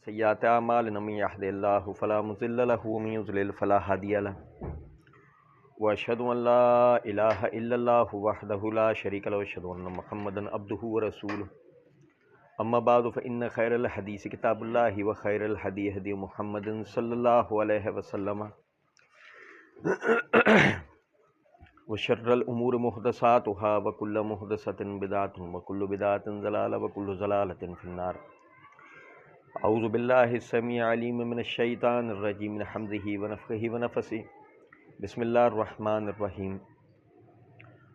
سیئات اعمالنا من يهد الله فلا مضل له ومن يضلل فلا هادي له واشهد ان لا اله الا الله وحده لا شريك له واشهد ان محمدا عبده ورسوله اما بعد فان خير الحديث كتاب الله وخير الهدي هدي محمد صلى الله عليه وسلم وشر الامور محدثاتها وكل محدثة بدعة وكل بدعة ضلالة وكل ضلالة في النار. اعوذ باللہ السمیع العلیم من الشیطان الرجیم من حمزہ ونفخہ ونفثہ. بسم اللہ الرحمن الرحیم.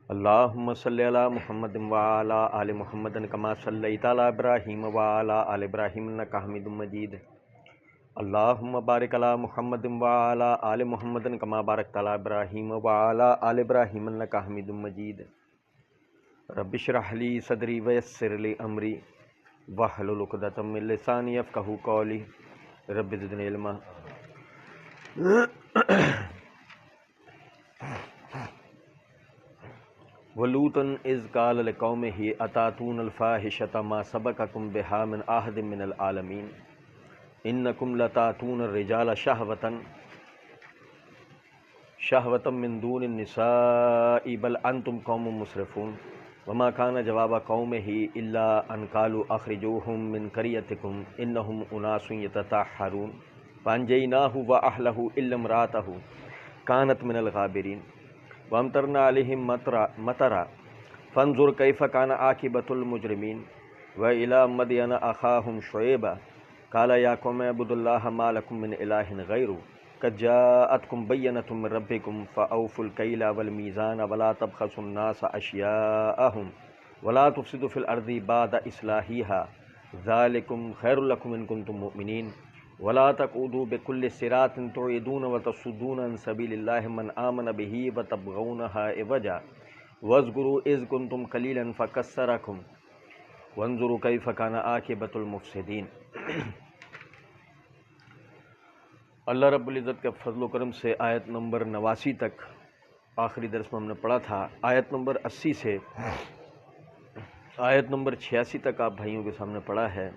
اللہم صلی علی محمد وعلی آل محمد کما صلیت علی ابراہیم وعلی آل ابراہیم انک حمید مجید. اللہم بارک علی محمد وعلی آل محمد کما بارکت علی ابراہیم وعلی آل ابراہیم انک حمید مجید. رب اشرح لی صدری ویسر لی امری واحلل عقدۃ من لسانی یفقہوا قولی. رب زدنی علما. وَلُوطًا اذ قال لقومہ اتاتون الفاحشۃ ما سبقکم بہا من احد من العالمین انکم لتاتون الرجال شہوۃ من دون النساء بل انتم قوم مسرفون. وما كان جواب قومه الا ان قالوا اخرجوهم من قريتكم انهم اناس يتطهرون فانجيناه واهله الا امراته كانت من الغابرين وامطرنا عليهم مطرا فانظر كيف كان عاقبة المجرمين. والى مدين اخاهم شعيبا قال يا قوم اعبدوا الله ما لكم من اله غيره قد جاءتكم بينة من ربكم فأوفوا الكيل والميزان ولا تبخسوا الناس أشياءهم ولا تفسدوا في الأرض بعد إصلاحها ذلكم خير لكم إن كنتم مؤمنين ولا تقعدوا بكل صراط تعيدون وتصدون عن سبيل الله من آمن به وتبغونها عوجا واذكروا إذ كنتم قليلا فكثركم وانظروا كيف كان عاقبة المفسدين. اللہ رب العزت کے فضل و کرم سے آیت نمبر 89 تک آخری درس میں ہم نے پڑھا تھا. آیت نمبر 80 سے آیت نمبر 86 تک آپ بھائیوں کے سامنے پڑھا ہے.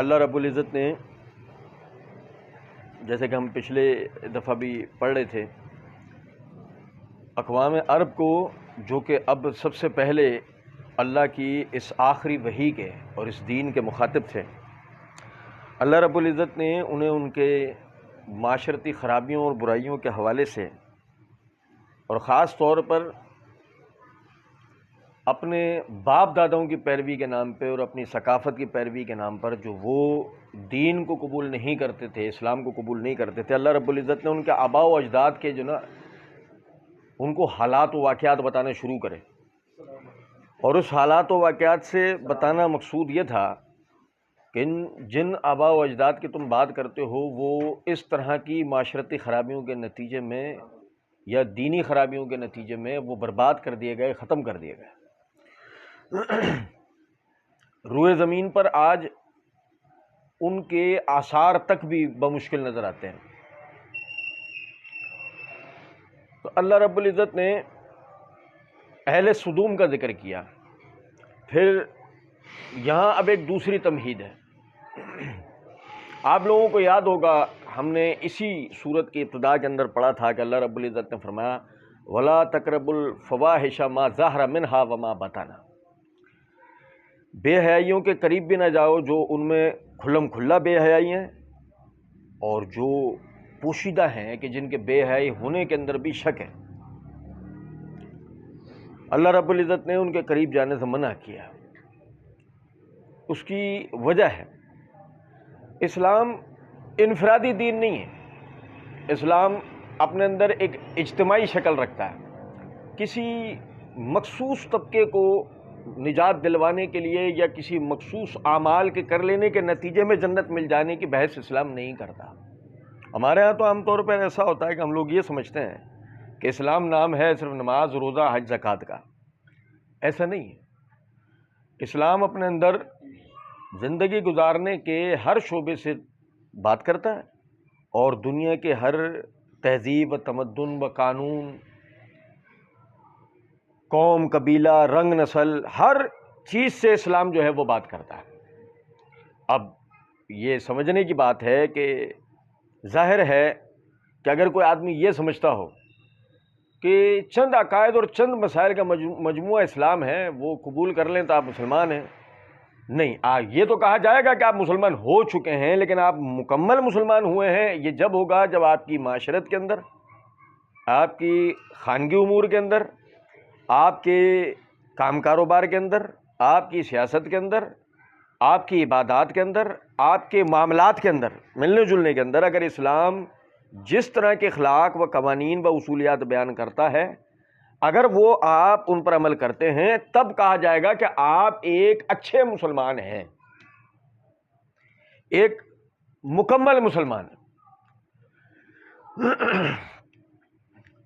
اللہ رب العزت نے جیسے کہ ہم پچھلے دفعہ بھی پڑھ رہے تھے اقوام عرب کو جو کہ اب سب سے پہلے اللہ کی اس آخری وحی کے اور اس دین کے مخاطب تھے، اللہ رب العزت نے انہیں ان کے معاشرتی خرابیوں اور برائیوں کے حوالے سے اور خاص طور پر اپنے باپ داداؤں کی پیروی کے نام پہ اور اپنی ثقافت کی پیروی کے نام پر جو وہ دین کو قبول نہیں کرتے تھے، اسلام کو قبول نہیں کرتے تھے، اللہ رب العزت نے ان کے آباء و اجداد کے ان کو حالات و واقعات بتانے شروع کرے. اور اس حالات و واقعات سے بتانا مقصود یہ تھا کہ جن آباء و اجداد کی تم بات کرتے ہو وہ اس طرح کی معاشرتی خرابیوں کے نتیجے میں یا دینی خرابیوں کے نتیجے میں وہ برباد کر دیے گئے، ختم کر دیے گئے. روئے زمین پر آج ان کے آثار تک بھی بمشکل نظر آتے ہیں. تو اللہ رب العزت نے اہل صدوم کا ذکر کیا. پھر یہاں اب ایک دوسری تمہید ہے. آپ لوگوں کو یاد ہوگا ہم نے اسی صورت کی ابتدا کے اندر پڑھا تھا کہ اللہ رب العزت نے فرمایا وَلَا تَقْرَبُوا الْفَوَاحِشَ مَا ظَهَرَ مِنْهَا وَمَا بَطَنَ. بے حیائیوں کے قریب بھی نہ جاؤ جو ان میں کھلم کھلا بے حیائی ہیں اور جو پوشیدہ ہیں کہ جن کے بے حیائی ہونے کے اندر بھی شک ہے. اللہ رب العزت نے ان کے قریب جانے سے منع کیا. اس کی وجہ ہے اسلام انفرادی دین نہیں ہے. اسلام اپنے اندر ایک اجتماعی شکل رکھتا ہے. کسی مخصوص طبقے کو نجات دلوانے کے لیے یا کسی مخصوص اعمال کے کر لینے کے نتیجے میں جنت مل جانے کی بحث اسلام نہیں کرتا. ہمارے ہاں تو عام طور پر ایسا ہوتا ہے کہ ہم لوگ یہ سمجھتے ہیں کہ اسلام نام ہے صرف نماز، روزہ، حج، زکوٰۃ کا. ایسا نہیں ہے. اسلام اپنے اندر زندگی گزارنے کے ہر شعبے سے بات کرتا ہے اور دنیا کے ہر تہذیب و تمدن و قانون، قوم، قبیلہ، رنگ، نسل، ہر چیز سے اسلام جو ہے وہ بات کرتا ہے. اب یہ سمجھنے کی بات ہے کہ ظاہر ہے کہ اگر کوئی آدمی یہ سمجھتا ہو کہ چند عقائد اور چند مسائل کا مجموعہ اسلام ہے، وہ قبول کر لیں تو آپ مسلمان ہیں، نہیں، یہ تو کہا جائے گا کہ آپ مسلمان ہو چکے ہیں، لیکن آپ مکمل مسلمان ہوئے ہیں یہ جب ہوگا جب آپ کی معاشرت کے اندر، آپ کی خانگی امور کے اندر، آپ کے کام کاروبار کے اندر، آپ کی سیاست کے اندر، آپ کی عبادات کے اندر، آپ کے معاملات کے اندر، ملنے جلنے کے اندر، اگر اسلام جس طرح کے اخلاق و قوانین و اصولیات بیان کرتا ہے اگر وہ آپ ان پر عمل کرتے ہیں تب کہا جائے گا کہ آپ ایک اچھے مسلمان ہیں، ایک مکمل مسلمان ہیں۔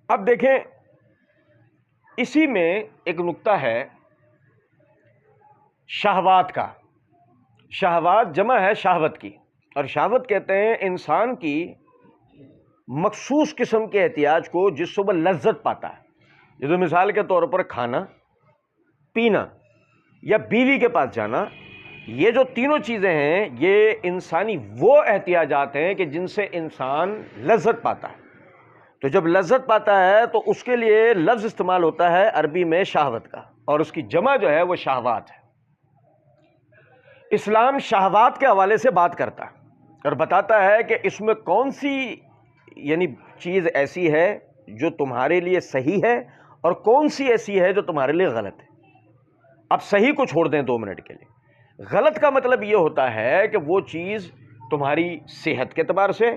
اب دیکھیں اسی میں ایک نقطہ ہے شہوات کا۔ شہوات جمع ہے شہوت کی، اور شہوت کہتے ہیں انسان کی مخصوص قسم کے احتیاج کو جس سے وہ لذت پاتا ہے، جیسے مثال کے طور پر کھانا، پینا یا بیوی کے پاس جانا، یہ جو تینوں چیزیں ہیں یہ انسانی وہ احتیاجات ہیں کہ جن سے انسان لذت پاتا ہے۔ تو جب لذت پاتا ہے تو اس کے لیے لفظ استعمال ہوتا ہے عربی میں شہوت کا، اور اس کی جمع جو ہے وہ شہوات ہے۔ اسلام شہوات کے حوالے سے بات کرتا ہے اور بتاتا ہے کہ اس میں کون سی چیز ایسی ہے جو تمہارے لیے صحیح ہے اور کون سی ایسی ہے جو تمہارے لیے غلط ہے۔ اب صحیح کو چھوڑ دیں 2 منٹ کے لیے، غلط کا مطلب یہ ہوتا ہے کہ وہ چیز تمہاری صحت کے اعتبار سے،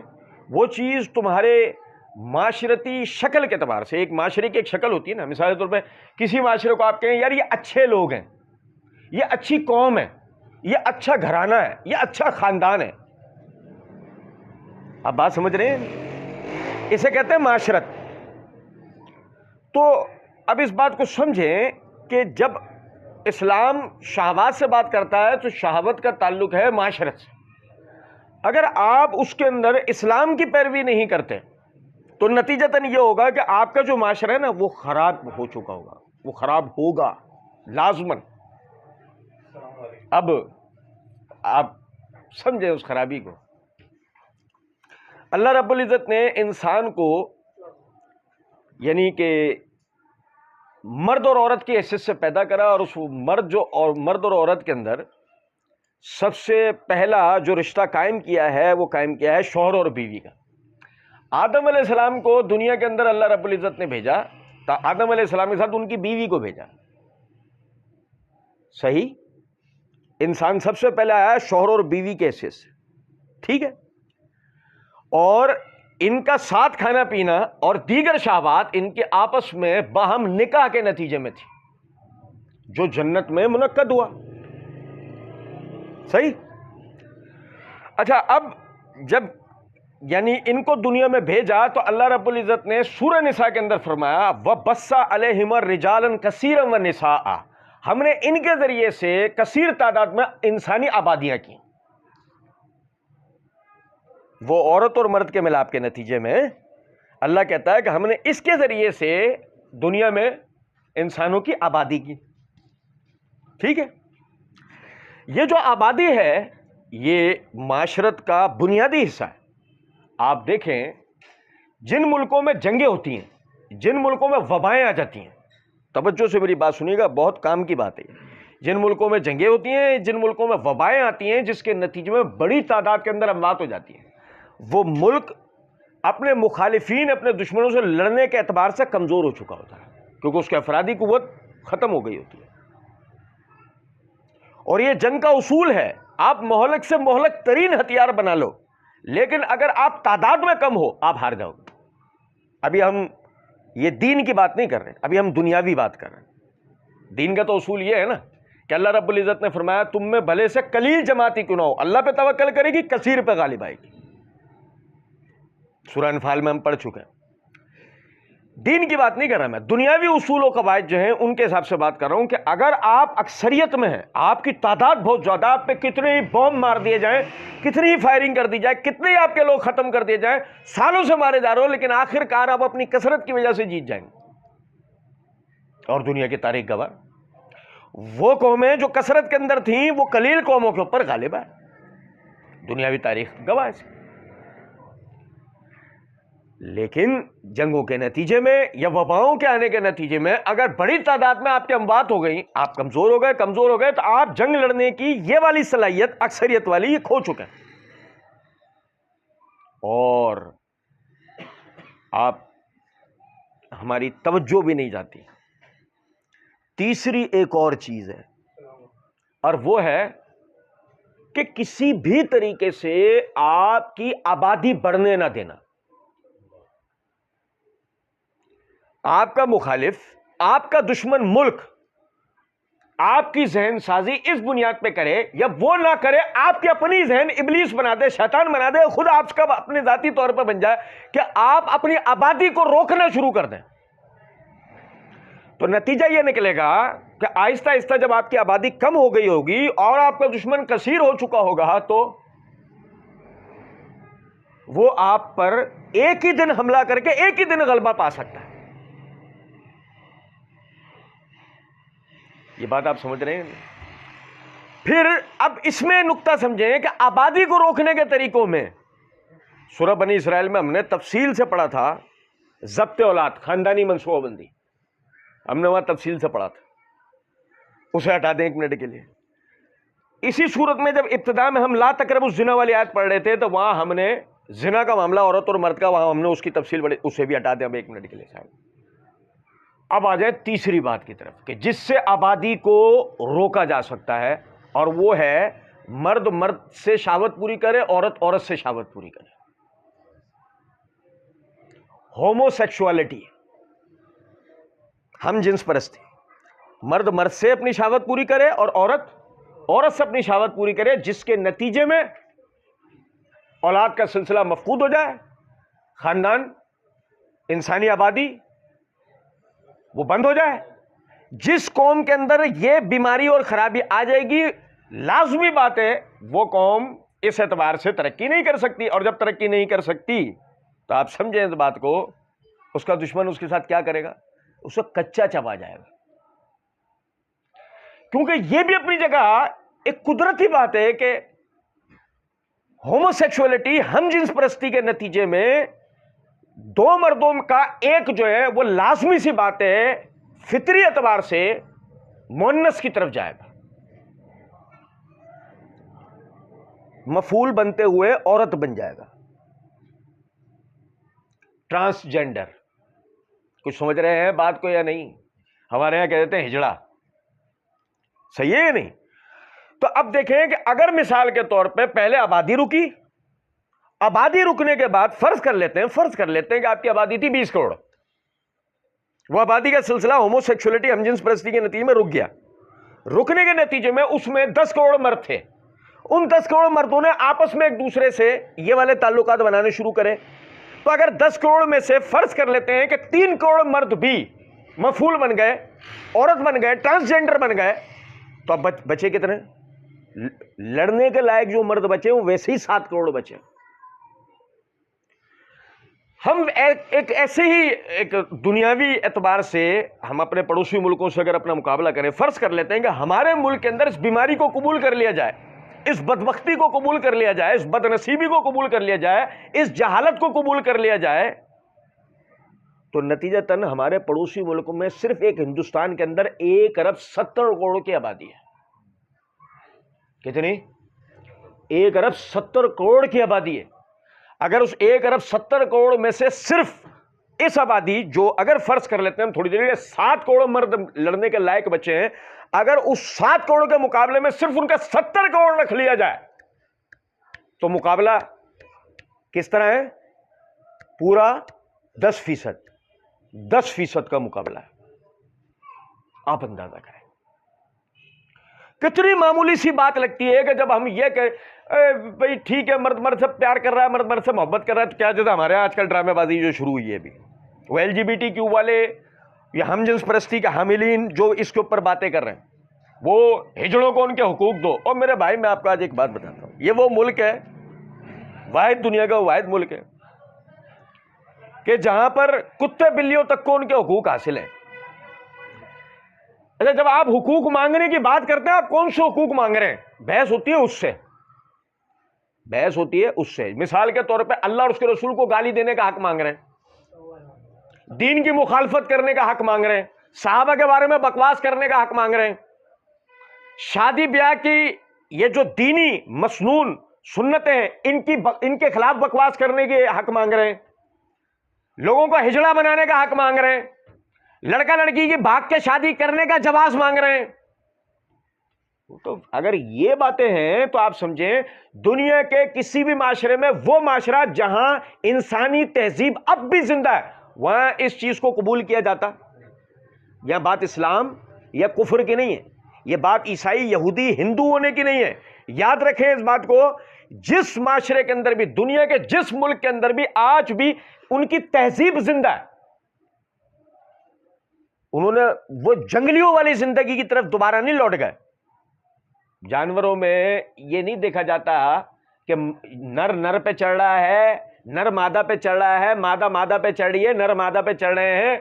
وہ چیز تمہارے معاشرتی شکل کے اعتبار سے، ایک معاشرے کی ایک شکل ہوتی ہے نا، مثال کے طور پہ کسی معاشرے کو آپ کہیں یار یہ اچھے لوگ ہیں، یہ اچھی قوم ہے، یہ اچھا گھرانہ ہے، یہ اچھا خاندان ہے، آپ بات سمجھ رہے ہیں؟ اسے کہتے ہیں معاشرت۔ تو اب اس بات کو سمجھیں کہ جب اسلام شہوات سے بات کرتا ہے تو شہوت کا تعلق ہے معاشرت سے۔ اگر آپ اس کے اندر اسلام کی پیروی نہیں کرتے تو نتیجتاً یہ ہوگا کہ آپ کا جو معاشرہ ہے نا وہ خراب ہو چکا ہوگا، وہ خراب ہوگا لازماً۔ اب آپ سمجھیں اس خرابی کو۔ اللہ رب العزت نے انسان کو کہ مرد اور عورت کی حیثیت سے پیدا کرا، اور اس مرد اور عورت کے اندر سب سے پہلا جو رشتہ قائم کیا ہے وہ قائم کیا ہے شوہر اور بیوی کا۔ آدم علیہ السلام کو دنیا کے اندر اللہ رب العزت نے بھیجا تو آدم علیہ السلام کے ساتھ ان کی بیوی کو بھیجا، صحیح؟ انسان سب سے پہلے آیا شوہر اور بیوی کے حیثیت سے، ٹھیک ہے؟ اور ان کا ساتھ کھانا پینا اور دیگر شہوات ان کے آپس میں باہم نکاح کے نتیجے میں تھی جو جنت میں منعقد ہوا، صحیح؟ اچھا، اب جب ان کو دنیا میں بھیجا تو اللہ رب العزت نے سورہ نساء کے اندر فرمایا وَبَثَّ عَلَيْهِمَا رِجَالًا كَثِيرًا وَنِسَاءً، ہم نے ان کے ذریعے سے کثیر تعداد میں انسانی آبادیاں کی۔ وہ عورت اور مرد کے ملاپ کے نتیجے میں اللہ کہتا ہے کہ ہم نے اس کے ذریعے سے دنیا میں انسانوں کی آبادی کی، ٹھیک ہے؟ یہ جو آبادی ہے یہ معاشرت کا بنیادی حصہ ہے۔ آپ دیکھیں جن ملکوں میں جنگیں ہوتی ہیں، جن ملکوں میں وبائیں آ جاتی ہیں، توجہ سے میری بات سنیے گا، بہت کام کی بات ہے، جن ملکوں میں جنگیں ہوتی ہیں، جن ملکوں میں وبائیں آتی ہیں جس کے نتیجے میں بڑی تعداد کے اندر اموات ہو جاتی ہیں، وہ ملک اپنے مخالفین، اپنے دشمنوں سے لڑنے کے اعتبار سے کمزور ہو چکا ہوتا ہے، کیونکہ اس کی افرادی قوت ختم ہو گئی ہوتی ہے۔ اور یہ جنگ کا اصول ہے، آپ مہلک سے مہلک ترین ہتھیار بنا لو، لیکن اگر آپ تعداد میں کم ہو آپ ہار جاؤ گے۔ ابھی ہم یہ دین کی بات نہیں کر رہے، ابھی ہم دنیاوی بات کر رہے ہیں۔ دین کا تو اصول یہ ہے نا کہ اللہ رب العزت نے فرمایا تم میں بھلے سے قلیل جماعتی کیوں نہ ہو، اللہ پہ توکل کرے گی، کثیر پہ غالب آئے گی۔ سورہ انفال میں ہم پڑھ چکے ہیں۔ دین کی بات نہیں کر رہا میں، دنیاوی اصول و قواعد جو ہیں ان کے حساب سے بات کر رہا ہوں کہ اگر آپ اکثریت میں ہیں، آپ کی تعداد بہت زیادہ، آپ پہ کتنے ہی بم مار دیے جائیں، کتنی ہی فائرنگ کر دی جائے، کتنے ہی آپ کے لوگ ختم کر دیے جائیں، سالوں سے مارے جا رہے ہو، لیکن آخر کار آپ اپنی کثرت کی وجہ سے جیت جائیں گے۔ اور دنیا کی تاریخ گواہ، وہ قومیں جو کثرت کے اندر تھیں وہ قلیل قوموں کے اوپر غالب ہے۔ دنیاوی تاریخ گواہ ہے۔ لیکن جنگوں کے نتیجے میں یا وباؤں کے آنے کے نتیجے میں اگر بڑی تعداد میں آپ کی اموات ہو گئی، آپ کمزور ہو گئے تو آپ جنگ لڑنے کی یہ والی صلاحیت اکثریت والی یہ کھو چکے ہیں، اور آپ ہماری توجہ بھی نہیں جاتی۔ تیسری ایک اور چیز ہے، اور وہ ہے کہ کسی بھی طریقے سے آپ کی آبادی بڑھنے نہ دینا۔ آپ کا مخالف، آپ کا دشمن ملک آپ کی ذہن سازی اس بنیاد پہ کرے یا وہ نہ کرے، آپ کی اپنی ذہن ابلیس بنا دے، شیطان بنا دے، خود آپ کا اپنے ذاتی طور پر بن جائے کہ آپ اپنی آبادی کو روکنا شروع کر دیں، تو نتیجہ یہ نکلے گا کہ آہستہ آہستہ جب آپ کی آبادی کم ہو گئی ہوگی اور آپ کا دشمن کثیر ہو چکا ہوگا تو وہ آپ پر ایک ہی دن حملہ کر کے ایک ہی دن غلبہ پا سکتا ہے۔ یہ بات آپ سمجھ رہے ہیں؟ پھر اب اس میں نقطہ سمجھیں کہ آبادی کو روکنے کے طریقوں میں سورہ بنی اسرائیل میں ہم نے تفصیل سے پڑھا تھا ضبط اولاد، خاندانی منصوبہ بندی، ہم نے وہاں تفصیل سے پڑھا تھا، اسے ہٹا دیں ایک منٹ کے لیے۔ اسی صورت میں جب ابتدا میں ہم لا تقربوا الزنا والی آیت پڑھ رہے تھے تو وہاں ہم نے زنا کا معاملہ عورت اور مرد کا، وہاں ہم نے اس کی تفصیل پڑھی، اسے بھی ہٹا دیں اب ایک منٹ کے لیے صاحب۔ اب آ جائیں تیسری بات کی طرف کہ جس سے آبادی کو روکا جا سکتا ہے، اور وہ ہے مرد مرد سے شہوت پوری کرے، عورت عورت سے شہوت پوری کرے، ہومو سیکشوالٹی، ہم جنس پرستی، مرد مرد سے اپنی شہوت پوری کرے اور عورت عورت سے اپنی شہوت پوری کرے، جس کے نتیجے میں اولاد کا سلسلہ مفقود ہو جائے، خاندان، انسانی آبادی وہ بند ہو جائے۔ جس قوم کے اندر یہ بیماری اور خرابی آ جائے گی، لازمی بات ہے وہ قوم اس اعتبار سے ترقی نہیں کر سکتی، اور جب ترقی نہیں کر سکتی تو آپ سمجھیں اس بات کو، اس کا دشمن اس کے ساتھ کیا کرے گا؟ اسے کچا چبا جائے گا، کیونکہ یہ بھی اپنی جگہ ایک قدرتی بات ہے کہ ہومو سیکشولیٹی، ہم جنس پرستی کے نتیجے میں دو مردوں کا ایک جو ہے وہ لازمی سی بات ہے فطری اعتبار سے مؤنث کی طرف جائے گا، مفعول بنتے ہوئے عورت بن جائے گا، ٹرانسجینڈر۔ کچھ سمجھ رہے ہیں بات کو یا نہیں؟ ہمارے یہاں کہہ دیتے ہیں ہجڑا، صحیح ہے یا نہیں؟ تو اب دیکھیں کہ اگر مثال کے طور پہ پہلے آبادی رکی، آبادی رکنے کے بعد فرض کر لیتے ہیں کہ آپ کی آبادی تھی 20 کروڑ، وہ آبادی کا سلسلہ ہومو سیکشولیٹی، ہم جنس پرستی کے نتیجے میں رک گیا، رکنے کے نتیجے میں اس میں 10 کروڑ مرد تھے، ان 10 کروڑ مردوں نے آپس میں ایک دوسرے سے یہ والے تعلقات بنانے شروع کرے، تو اگر 10 کروڑ میں سے فرض کر لیتے ہیں کہ 3 کروڑ مرد بھی مفعول بن گئے، عورت بن گئے، ٹرانسجینڈر بن گئے، تو اب بچے کتنے؟ لڑنے کے لائق جو مرد بچے وہ ویسے ہی 7 کروڑ بچے۔ ہم ایک ایسے ہی ایک دنیاوی اعتبار سے ہم اپنے پڑوسی ملکوں سے اگر اپنا مقابلہ کریں، فرض کر لیتے ہیں کہ ہمارے ملک کے اندر اس بیماری کو قبول کر لیا جائے، اس بدبختی کو قبول کر لیا جائے، اس بد نصیبی کو قبول کر لیا جائے، اس جہالت کو قبول کر لیا جائے، تو نتیجتاً ہمارے پڑوسی ملکوں میں صرف ایک ہندوستان کے اندر 1 ارب 70 کروڑ کی آبادی ہے۔ کتنی؟ 1 ارب 70 کروڑ کی آبادی ہے۔ اگر اس 1 ارب 70 کروڑ میں سے صرف اس آبادی جو اگر فرض کر لیتے ہیں ہم تھوڑی دیر کے 7 کروڑ مرد لڑنے کے لائق بچے ہیں، اگر اس 7 کروڑ کے مقابلے میں صرف ان کا 70 کروڑ رکھ لیا جائے تو مقابلہ کس طرح ہے؟ پورا 10% کا مقابلہ ہے۔ آپ اندازہ کریں کتنی معمولی سی بات لگتی ہے کہ جب ہم یہ کہ بھئی ٹھیک ہے مرد مرد سے پیار کر رہا ہے، مرد مرد سے محبت کر رہا ہے، تو کیا جیسے ہمارے آج کل ڈرامے بازی جو شروع ہوئی ہے ابھی، وہ LGBTQ والے یا ہم جنس پرستی کے حاملین جو اس کے اوپر باتیں کر رہے ہیں، وہ ہجڑوں کو ان کے حقوق دو۔ اور میرے بھائی میں آپ کو آج ایک بات بتاتا ہوں، یہ وہ ملک ہے، واحد دنیا کا واحد ملک ہے کہ جہاں پر کتے بلیوں تک کو ان کے حقوق حاصل ہیں۔ اچھا، جب آپ حقوق مانگنے کی بات کرتے ہیں، آپ کون سے حقوق مانگ رہے ہیں؟ بحث ہوتی ہے اس سے بحث ہوتی ہے اس سے. مثال کے طور پہ اللہ اور اس کے رسول کو گالی دینے کا حق مانگ رہے ہیں, دین کی مخالفت کرنے کا حق مانگ رہے ہیں, صحابہ کے بارے میں بکواس کرنے کا حق مانگ رہے ہیں, شادی بیاہ کی یہ جو دینی مسنون سنتیں ہیں ان کے خلاف بکواس کرنے کے حق مانگ رہے ہیں, لوگوں کو ہجڑا بنانے کا حق مانگ رہے ہیں, لڑکا لڑکی کی بھاگ کے شادی کرنے کا جواز مانگ رہے ہیں. تو اگر یہ باتیں ہیں تو آپ سمجھیں دنیا کے کسی بھی معاشرے میں, وہ معاشرہ جہاں انسانی تہذیب اب بھی زندہ ہے, وہاں اس چیز کو قبول کیا جاتا. یہ بات اسلام یا کفر کی نہیں ہے, یہ بات عیسائی یہودی ہندو ہونے کی نہیں ہے. یاد رکھیں اس بات کو, جس معاشرے کے اندر بھی, دنیا کے جس ملک کے اندر بھی آج بھی ان کی تہذیب زندہ ہے, انہوں نے وہ جنگلیوں والی زندگی کی طرف دوبارہ نہیں لوٹ گئے. جانوروں میں یہ نہیں دیکھا جاتا کہ نر نر پہ چڑھ رہا ہے, نر مادہ پہ چڑھ رہا ہے, مادہ مادہ پہ چڑھ رہی ہے, نر مادہ پہ چڑھ رہے ہیں.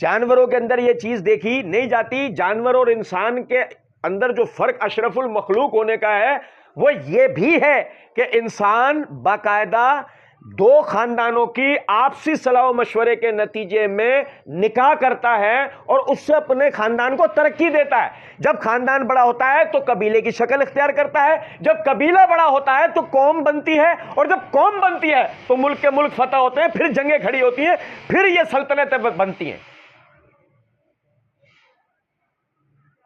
جانوروں کے اندر یہ چیز دیکھی نہیں جاتی. جانور اور انسان کے اندر جو فرق اشرف المخلوق ہونے کا ہے وہ یہ بھی ہے کہ انسان باقاعدہ دو خاندانوں کی آپسی صلاح و مشورے کے نتیجے میں نکاح کرتا ہے اور اس سے اپنے خاندان کو ترقی دیتا ہے. جب خاندان بڑا ہوتا ہے تو قبیلے کی شکل اختیار کرتا ہے, جب قبیلہ بڑا ہوتا ہے تو قوم بنتی ہے, اور جب قوم بنتی ہے تو ملک کے ملک فتح ہوتے ہیں, پھر جنگیں کھڑی ہوتی ہیں, پھر یہ سلطنتیں بنتی ہیں.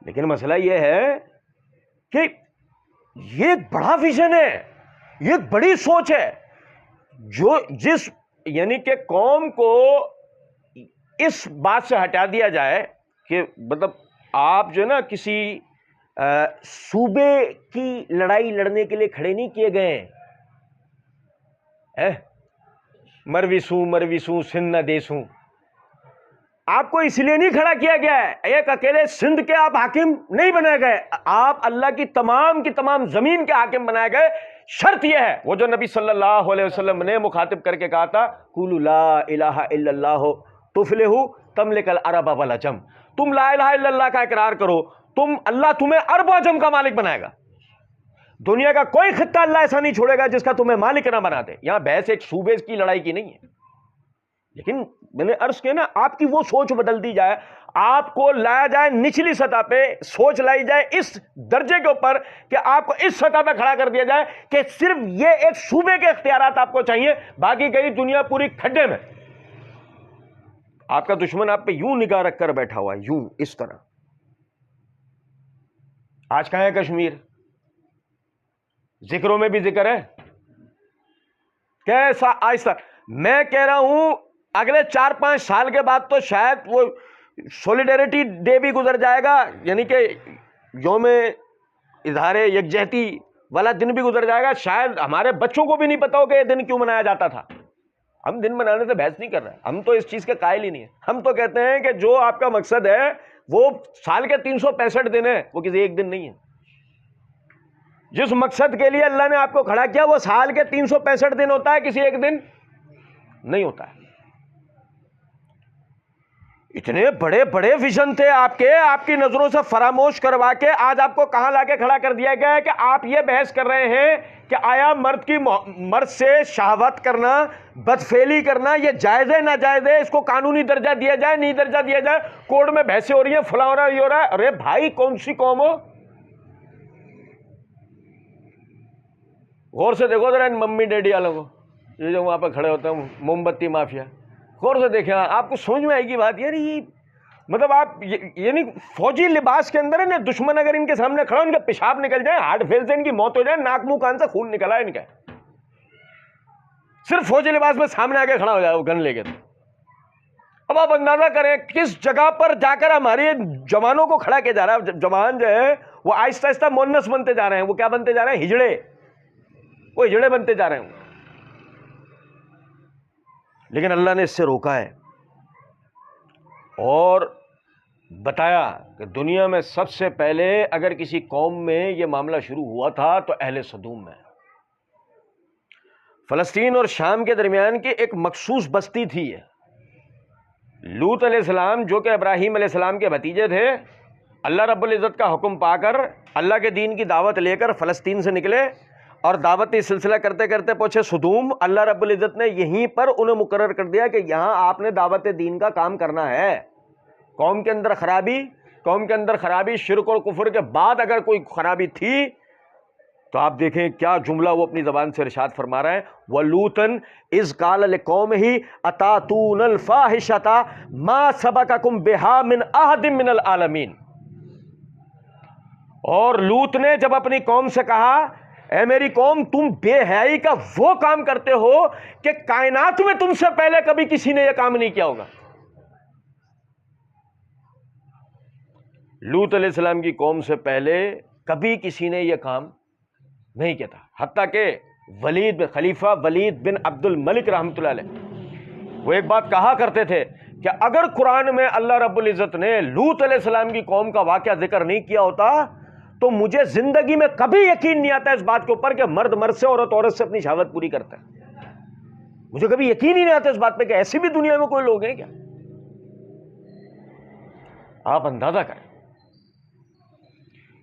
لیکن مسئلہ یہ ہے کہ یہ ایک بڑا ویژن ہے, یہ ایک بڑی سوچ ہے, جس یعنی کہ قوم کو اس بات سے ہٹا دیا جائے کہ مطلب آپ جو ہے نا کسی صوبے کی لڑائی لڑنے کے لیے کھڑے نہیں کیے گئے ہیں, مرویسوں سندھ نہ دیسوں. آپ کو اس لیے نہیں کھڑا کیا گیا ہے, ایک اکیلے سندھ کے آپ حاکم نہیں بنائے گئے, آپ اللہ کی تمام زمین کے حاکم بنائے گئے. شرط یہ ہے وہ جو نبی صلی اللہ علیہ وسلم نے مخاطب کر کے کہا تھا, قولوا لا الہ الا اللہ تفلحوا تملک العرب والعجم, تم لا الہ الا اللہ کا اقرار کرو, اللہ تمہیں عرب و عجم کا مالک بنائے گا. دنیا کا کوئی خطہ اللہ ایسا نہیں چھوڑے گا جس کا تمہیں مالک نہ بنا دے. یہاں بحث ایک صوبے کی لڑائی کی نہیں ہے, لیکن میں نے عرض کیا نا, آپ کی وہ سوچ بدل دی جائے, آپ کو لایا جائے نچلی سطح پہ, سوچ لائی جائے اس درجے کے اوپر کہ آپ کو اس سطح پہ کھڑا کر دیا جائے کہ صرف یہ ایک صوبے کے اختیارات آپ کو چاہیے, باقی کئی دنیا پوری کھڈے میں. آپ کا دشمن آپ پہ یوں نگاہ رکھ کر بیٹھا ہوا ہے, یوں اس طرح. آج کہاں ہے کشمیر؟ ذکروں میں بھی ذکر ہے, کیسا آہستہ. میں کہہ رہا ہوں اگلے 4-5 سال کے بعد تو شاید وہ سولیڈیریٹی ڈے بھی گزر جائے گا, یعنی کہ یوم اظہار یکجہتی والا دن بھی گزر جائے گا. شاید ہمارے بچوں کو بھی نہیں پتا ہو کہ یہ دن کیوں منایا جاتا تھا. ہم دن منانے سے بحث نہیں کر رہے, ہم تو اس چیز کے قائل ہی نہیں ہیں. ہم تو کہتے ہیں کہ جو آپ کا مقصد ہے وہ سال کے 365 دن ہے, وہ کسی ایک دن نہیں ہے. جس مقصد کے لیے اللہ نے آپ کو کھڑا کیا وہ سال کے 365 دن ہوتا ہے, کسی ایک دن نہیں ہوتا ہے. اتنے بڑے بڑے ویژن تھے آپ کی نظروں سے فراموش کروا کے آج آپ کو کہاں لا کے کھڑا کر دیا گیا ہے کہ آپ یہ بحث کر رہے ہیں کہ آیا مرد سے شہوت کرنا, بدفعلی کرنا یہ جائز ہے ناجائز ہے, اس کو قانونی درجہ دیا جائے نہیں درجہ دیا جائے. کورٹ میں بحثیں ہو رہی ہیں, فلاں ہو رہا ہے, یہ ہو رہا ہے. ارے بھائی کون سی قوم ہو؟ غور سے دیکھو ذرا ان ممی ڈیڈی والوں کو, یہ جو وہاں پہ کھڑے ہوتے ہیں موم بتی مافیا, غور سے دیکھیں, آپ کو سمجھ میں آئے گی بات. یار یہ مطلب آپ یعنی فوجی لباس کے اندر ہے نا, دشمن اگر ان کے سامنے کھڑا, ان کے پیشاب نکل جائے, ہارٹ فیل سے ان کی موت ہو جائے, ناک منہ کان سے خون نکلا ہے ان کا, صرف فوجی لباس میں سامنے آ کے کھڑا ہو جائے وہ گن لے کے. اب آپ اندازہ کریں کس جگہ پر جا کر ہمارے جوانوں کو کھڑا کیا جا رہا ہے. جوان جو ہے وہ آہستہ آہستہ مونس بنتے جا رہے ہیں. وہ کیا بنتے جا رہے ہیں؟ ہجڑے. وہ ہجڑے بنتے جا رہے ہیں. لیکن اللہ نے اس سے روکا ہے اور بتایا کہ دنیا میں سب سے پہلے اگر کسی قوم میں یہ معاملہ شروع ہوا تھا تو اہل سدوم میں. فلسطین اور شام کے درمیان کی ایک مخصوص بستی تھی. لوط علیہ السلام جو کہ ابراہیم علیہ السلام کے بھتیجے تھے, اللہ رب العزت کا حکم پا کر اللہ کے دین کی دعوت لے کر فلسطین سے نکلے اور دعوتی سلسلہ کرتے کرتے پہنچے صدوم، اللہ رب العزت نے یہیں پر انہیں مقرر کر دیا کہ یہاں آپ نے دعوت دین کا کام کرنا ہے۔ قوم کے اندر خرابی شرک اور کفر کے بعد اگر کوئی خرابی تھی تو آپ دیکھیں کیا جملہ وہ اپنی زبان سے ارشاد فرما رہے ہیں، وَلُوطًا اِذْ قَالَ لِقَوْمِهِ أَتَأْتُونَ الْفَاحِشَةَ مَا سَبَقَكُم بِهَا مِنْ أَحَدٍ مِنَ الْعَالَمِينَ۔ اور لوط نے جب اپنی قوم سے کہا اے میری قوم، تم بے حیائی کا وہ کام کرتے ہو کہ کائنات میں تم سے پہلے کبھی کسی نے یہ کام نہیں کیا ہوگا۔ لوط علیہ السلام کی قوم سے پہلے کبھی کسی نے یہ کام نہیں کیا تھا، حتیٰ کہ خلیفہ ولید بن عبد الملک رحمۃ اللہ علیہ وہ ایک بات کہا کرتے تھے کہ اگر قرآن میں اللہ رب العزت نے لوط علیہ السلام کی قوم کا واقعہ ذکر نہیں کیا ہوتا تو مجھے زندگی میں کبھی یقین نہیں آتا اس بات کے اوپر کہ مرد مرد سے، عورت سے اپنی شہوت پوری کرتا ہے۔ مجھے کبھی یقین ہی نہیں آتا اس بات پہ کہ ایسی بھی دنیا میں کوئی لوگ ہیں کیا۔ آپ اندازہ کریں،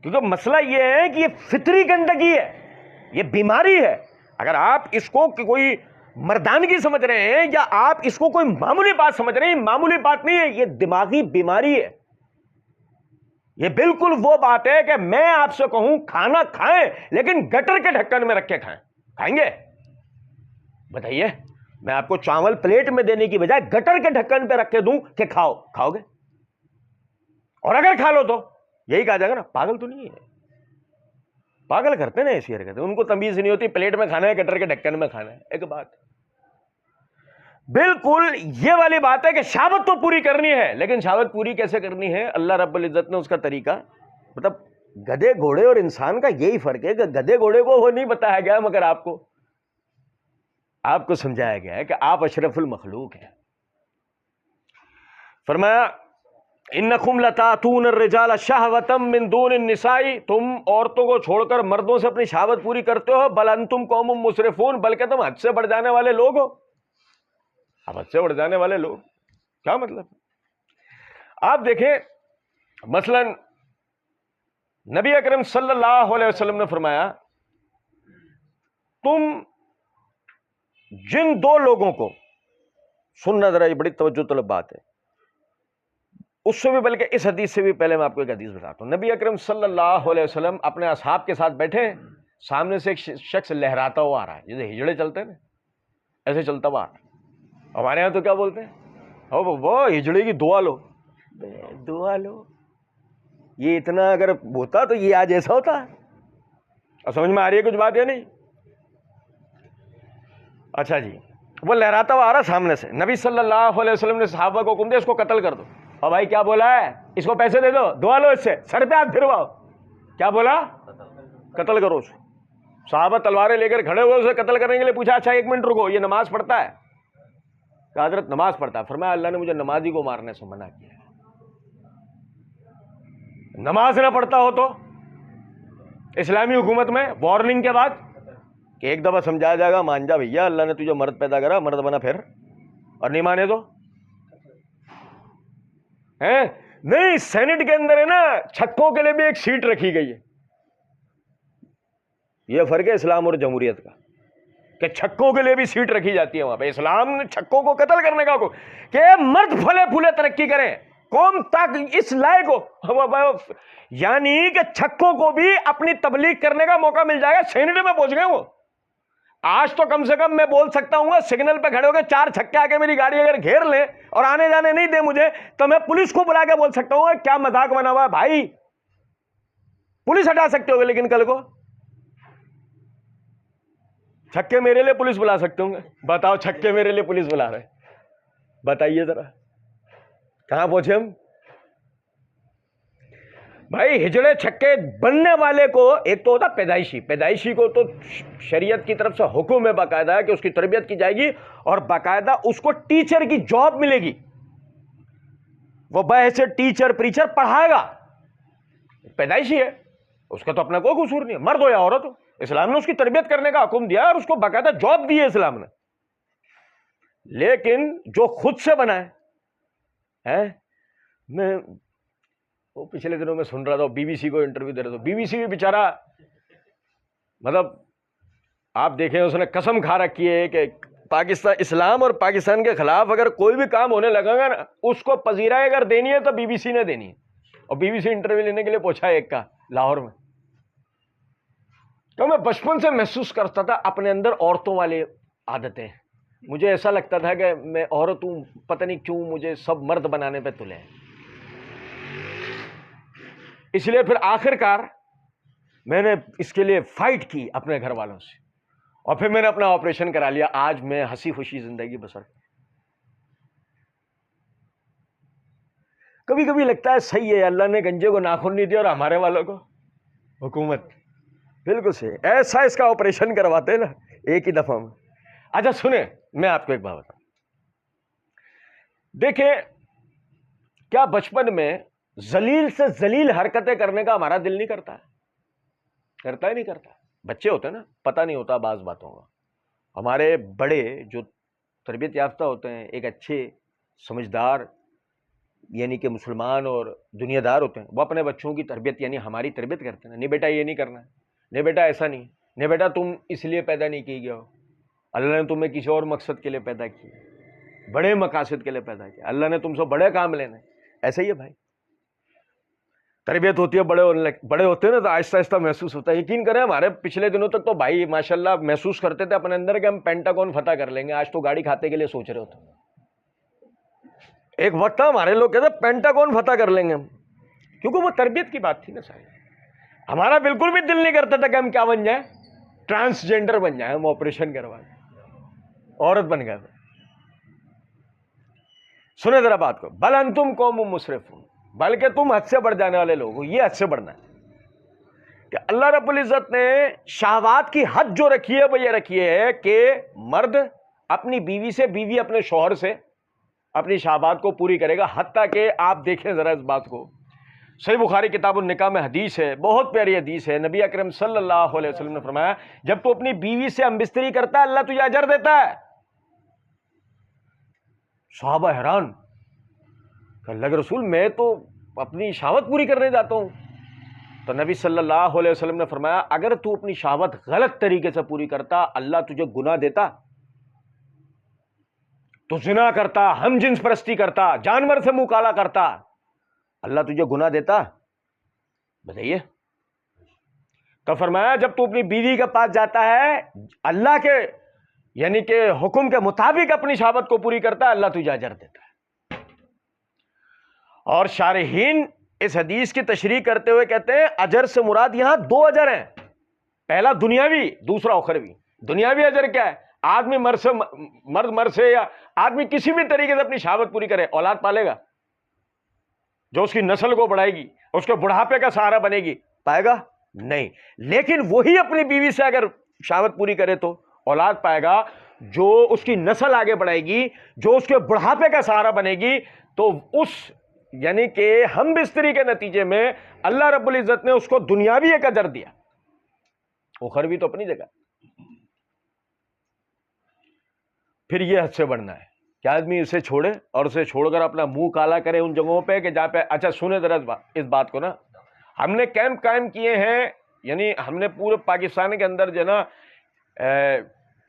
کیونکہ مسئلہ یہ ہے کہ یہ فطری گندگی ہے، یہ بیماری ہے۔ اگر آپ اس کو کوئی مردانگی سمجھ رہے ہیں یا آپ اس کو کوئی معمولی بات سمجھ رہے ہیں، معمولی بات نہیں ہے، یہ دماغی بیماری ہے۔ یہ بالکل وہ بات ہے کہ میں آپ سے کہوں کھانا کھائیں لیکن گٹر کے ڈھکن میں رکھ کے کھائیں گے؟ بتائیے، میں آپ کو چاول پلیٹ میں دینے کی بجائے گٹر کے ڈھکن پہ رکھ کے دوں کہ کھاؤ گے؟ اور اگر کھا لو تو یہی کہا جائے گا نا پاگل تو نہیں ہے۔ پاگل کرتے نا ایسی حرکتیں، ان کو تمیز نہیں ہوتی پلیٹ میں کھانا ہے گٹر کے ڈھکن میں کھانا ہے۔ ایک بات بالکل یہ والی بات ہے کہ شہوت تو پوری کرنی ہے، لیکن شہوت پوری کیسے کرنی ہے؟ اللہ رب العزت نے اس کا طریقہ، مطلب گدھے گھوڑے اور انسان کا یہی فرق ہے کہ گدھے گھوڑے کو وہ نہیں بتایا گیا مگر آپ کو سمجھایا گیا ہے کہ آپ اشرف المخلوق ہیں۔ فرمایا انکم لتاتون الرجال شہوۃ من دون النساء، تم عورتوں کو چھوڑ کر مردوں سے اپنی شہوت پوری کرتے ہو، بل انتم قوم مسرفون، بلکہ تم حد سے بڑھ جانے والے لوگ ہو۔ اب حد سے بڑھ جانے والے لوگ کیا مطلب؟ آپ دیکھیں مثلا نبی اکرم صلی اللہ علیہ وسلم نے فرمایا تم جن دو لوگوں کو، سننا ذرا، یہ بڑی توجہ طلب بات ہے، اس سے بھی بلکہ اس حدیث سے بھی پہلے میں آپ کو ایک حدیث بتاتا ہوں۔ نبی اکرم صلی اللہ علیہ وسلم اپنے اصحاب کے ساتھ بیٹھے، سامنے سے ایک شخص لہراتا ہوا آ رہا ہے، جیسے ہجڑے چلتے ہیں نا ایسے چلتا ہوا آ رہا ہے۔ ہمارے ہاں تو کیا بولتے ہیں، وہ ہجڑے کی دعا لو، دعا لو۔ یہ اتنا اگر ہوتا تو یہ آج ایسا ہوتا ہے؟ اور سمجھ میں آ رہی ہے کچھ بات یا نہیں؟ اچھا جی، وہ لہراتا ہوا آ رہا سامنے سے، نبی صلی اللہ علیہ وسلم نے صحابہ کو حکم دیا اس کو قتل کر دو۔ اور بھائی کیا بولا ہے؟ اس کو پیسے دے دو، دعا لو، اس سے سر پہ ہاتھ پھرواؤ۔ کیا بولا؟ قتل کرو اسے۔ صحابہ تلواریں لے کر کھڑے ہوئے، اسے قتل کرنے کے لیے پوچھا اچھا ایک منٹ رکو، یہ نماز پڑھتا ہے؟ کہ حضرت نماز پڑھتا ہے۔ فرمایا اللہ نے مجھے نمازی کو مارنے سے منع کیا ہے۔ نماز نہ پڑھتا ہو تو اسلامی حکومت میں وارننگ کے بعد کہ ایک دفعہ سمجھایا جائے گا، مان جا بھیا، اللہ نے تجھے مرد پیدا کرا، مرد بنا پھر، اور نہیں مانے تو نہیں۔ سینٹ کے اندر ہے نا چھکوں کے لیے بھی ایک سیٹ رکھی گئی ہے۔ یہ فرق ہے اسلام اور جمہوریت کا کہ چھکوں کے لیے بھی سیٹ رکھی جاتی ہے وہاں پہ۔ اسلام نے چھکوں کو قتل کرنے کا حکم کہ مرد پھلے پھولے ترقی کریں، قوم تک اس لائق ہو، یعنی کہ چھکوں کو بھی اپنی تبلیغ کرنے کا موقع مل جائے گا۔ سینٹ میں پہنچ گئے وہ۔ آج تو کم سے کم میں بول سکتا ہوں گا، سگنل پہ کھڑے ہو کے چار چھکے آ کے میری گاڑی اگر گھیر لیں اور آنے جانے نہیں دیں مجھے تو میں پولیس کو بلا کے بول سکتا ہوں کیا مذاق بنا ہوا ہے بھائی، پولیس ہٹا سکتے ہو گے، لیکن کل کو چھکے میرے لیے پولیس بلا سکتے ہوں گے؟ بتاؤ، چھکے میرے لیے پولیس بلا رہے، بتائیے ذرا کہاں پہنچے ہم؟ بھائی ہجڑے چھکے بننے والے کو ایک تو ہوتا پیدائشی کو تو شریعت کی طرف سے حکم ہے باقاعدہ ہے کہ اس کی تربیت کی جائے گی اور باقاعدہ اس کو ٹیچر کی جاب ملے گی، وہ بحیثیت ٹیچر پریچر پڑھائے گا، پیدائشی ہے، اس کا تو اپنا کوئی قصور نہیں ہے، مرد ہو یا عورت ہو، اسلام نے اس کی تربیت کرنے کا حکم دیا اور اس کو باقاعدہ جاب دی ہے اسلام نے۔ لیکن جو خود سے بنا ہے، میں وہ پچھلے دنوں میں سن رہا تھا، بی بی سی کو انٹرویو دے رہا تھا، بی بی سی بھی بیچارہ مطلب آپ دیکھیں اس نے قسم کھا رکھی ہے کہ پاکستان، اسلام اور پاکستان کے خلاف اگر کوئی بھی کام ہونے لگا گا نا، اس کو پذیرائی اگر دینی ہے تو بی بی سی نے دینی ہے. اور بی بی سی انٹرویو لینے کے لیے پوچھا ایک کا لاہور میں. تو میں بچپن سے محسوس کرتا تھا اپنے اندر عورتوں والی عادتیں. مجھے ایسا لگتا تھا کہ میں عورت ہوں، پتہ نہیں کیوں مجھے سب مرد بنانے پہ تلے ہیں. اس لیے پھر آخر کار میں نے اس کے لیے فائٹ کی اپنے گھر والوں سے، اور پھر میں نے اپنا آپریشن کرا لیا. آج میں ہنسی خوشی زندگی بسر. کبھی کبھی لگتا ہے صحیح ہے، اللہ نے گنجے کو ناخن نہیں دیا اور ہمارے والوں کو حکومت. بالکل صحیح، ایسا اس کا آپریشن کرواتے ہیں نا ایک ہی دفعہ میں. اچھا سنیں، میں آپ کو ایک بات بتاؤں. دیکھیں، کیا بچپن میں ذلیل سے ذلیل حرکتیں کرنے کا ہمارا دل نہیں کرتا ہے؟ کرتا ہی نہیں کرتا. بچے ہوتے ہیں نا، پتہ نہیں ہوتا بعض باتوں کا. ہمارے بڑے جو تربیت یافتہ ہوتے ہیں، ایک اچھے سمجھدار یعنی کہ مسلمان اور دنیا دار ہوتے ہیں، وہ اپنے بچوں کی تربیت یعنی ہماری تربیت کرتے ہیں. نہیں بیٹا یہ نہیں کرنا ہے، نہیں بیٹا ایسا نہیں، نہیں بیٹا تم اس لیے پیدا نہیں کی گیا ہو، اللہ نے تمہیں کسی اور مقصد کے لیے پیدا کیا، بڑے مقاصد کے لیے پیدا کیا، اللہ نے تم سے بڑے کام لینے. ایسا ہی ہے بھائی، تربیت ہوتی ہے، بڑے ہوتے ہیں نا تو آہستہ آہستہ محسوس ہوتا ہے. یقین کریں ہمارے پچھلے دنوں تک تو بھائی ماشاءاللہ محسوس کرتے تھے اپنے اندر کہ ہم پینٹاگون فتح کر لیں گے. آج تو گاڑی کھاتے کے لیے سوچ رہے ہوتے. ایک وقت تھا ہمارے لوگ کہتے پینٹاگون فتح کر لیں گے ہم، کیونکہ وہ تربیت کی بات تھی نا ساری. ہمارا بالکل بھی دل نہیں کرتا تھا کہ ہم کیا بن جائیں، ٹرانسجینڈر بن جائیں، ہم آپریشن کروائیں، عورت بن گئے. سنیں ذرا بات کو. بل انتم قوم مسرفون، بلکہ تم حد سے بڑھ جانے والے لوگ ہو. یہ حد سے بڑھنا ہے کہ اللہ رب العزت نے شہوات کی حد جو رکھی ہے وہ یہ رکھی ہے کہ مرد اپنی بیوی سے، بیوی اپنے شوہر سے اپنی شہوات کو پوری کرے گا. حتیٰ کہ آپ دیکھیں ذرا اس بات کو، صحیح بخاری کتاب النکاح میں حدیث ہے، بہت پیاری حدیث ہے. نبی اکرم صلی اللہ علیہ وسلم نے فرمایا جب تو اپنی بیوی سے ہم بستری کرتا ہے اللہ تجھے اجر دیتا ہے. صحابہ حیران کہ اللہ کے رسول میں تو اپنی شہوت پوری کرنے جاتا ہوں. تو نبی صلی اللہ علیہ وسلم نے فرمایا اگر تو اپنی شہوت غلط طریقے سے پوری کرتا اللہ تجھے گناہ دیتا. تو زنا کرتا، ہم جنس پرستی کرتا، جانور سے منہ کالا کرتا، اللہ تجھے گناہ دیتا؟ بتائیے. تو فرمایا جب تو اپنی بیوی کے پاس جاتا ہے اللہ کے یعنی کہ حکم کے مطابق اپنی شہوت کو پوری کرتا ہے اللہ تجھے اجر دیتا ہے. اور شارحین اس حدیث کی تشریح کرتے ہوئے کہتے ہیں اجر سے مراد یہاں دو اجر ہیں، پہلا دنیاوی، دوسرا اخروی. دنیاوی اجر کیا ہے؟ آدمی مرد سے یا آدمی کسی بھی طریقے سے اپنی شہوت پوری کرے، اولاد پالے گا جو اس کی نسل کو بڑھائے گی، اس کے بڑھاپے کا سہارا بنے گی، پائے گا نہیں. لیکن وہی اپنی بیوی سے اگر شہوت پوری کرے تو اولاد پائے گا جو اس کی نسل آگے بڑھائے گی، جو اس کے بڑھاپے کا سہارا بنے گی. تو اس یعنی کہ ہم بستری کے نتیجے میں اللہ رب العزت نے اس کو دنیاوی ایک اجر دیا، اخروی تو اپنی جگہ. پھر یہ حد سے بڑھنا ہے کہ آدمی اسے چھوڑے اور اسے چھوڑ کر اپنا منہ کالا کرے ان جگہوں پہ کہ جہاں پہ. اچھا سنیں ذرا اس بات کو نا، ہم نے کیمپ قائم کیے ہیں، یعنی ہم نے پورے پاکستان کے اندر جو ہے نا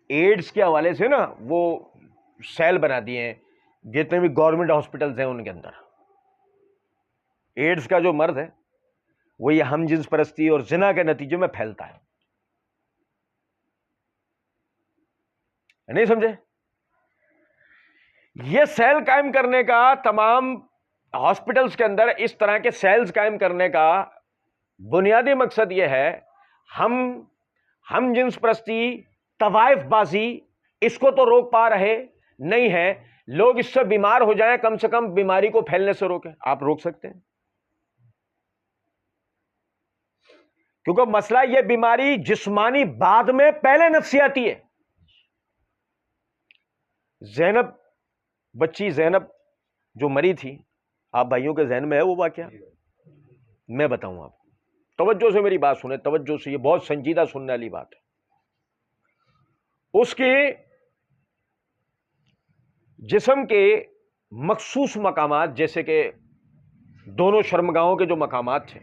ایڈز کے حوالے سے نا وہ سیل بنا دیے ہیں جتنے بھی گورنمنٹ ہاسپٹلز ہیں ان کے اندر. ایڈز کا جو مرض ہے وہ یہ ہم جنس پرستی اور زنا کے نتیجے میں پھیلتا ہے. نہیں سمجھے؟ یہ سیل قائم کرنے کا، تمام ہاسپٹلز کے اندر اس طرح کے سیلز قائم کرنے کا بنیادی مقصد یہ ہے ہم جنس پرستی، طوائف بازی، اس کو تو روک پا رہے نہیں ہیں. لوگ اس سے بیمار ہو جائیں، کم سے کم بیماری کو پھیلنے سے روکیں. آپ روک سکتے ہیں کیونکہ مسئلہ یہ بیماری جسمانی بعد میں، پہلے نفسیاتی ہے. بچی زینب جو مری تھی، آپ بھائیوں کے ذہن میں ہے وہ واقعہ؟ میں بتاؤں آپ، توجہ سے میری بات سنیں، توجہ سے، یہ بہت سنجیدہ سننے والی بات ہے. اس کی جسم کے مخصوص مقامات جیسے کہ دونوں شرمگاہوں کے جو مقامات تھے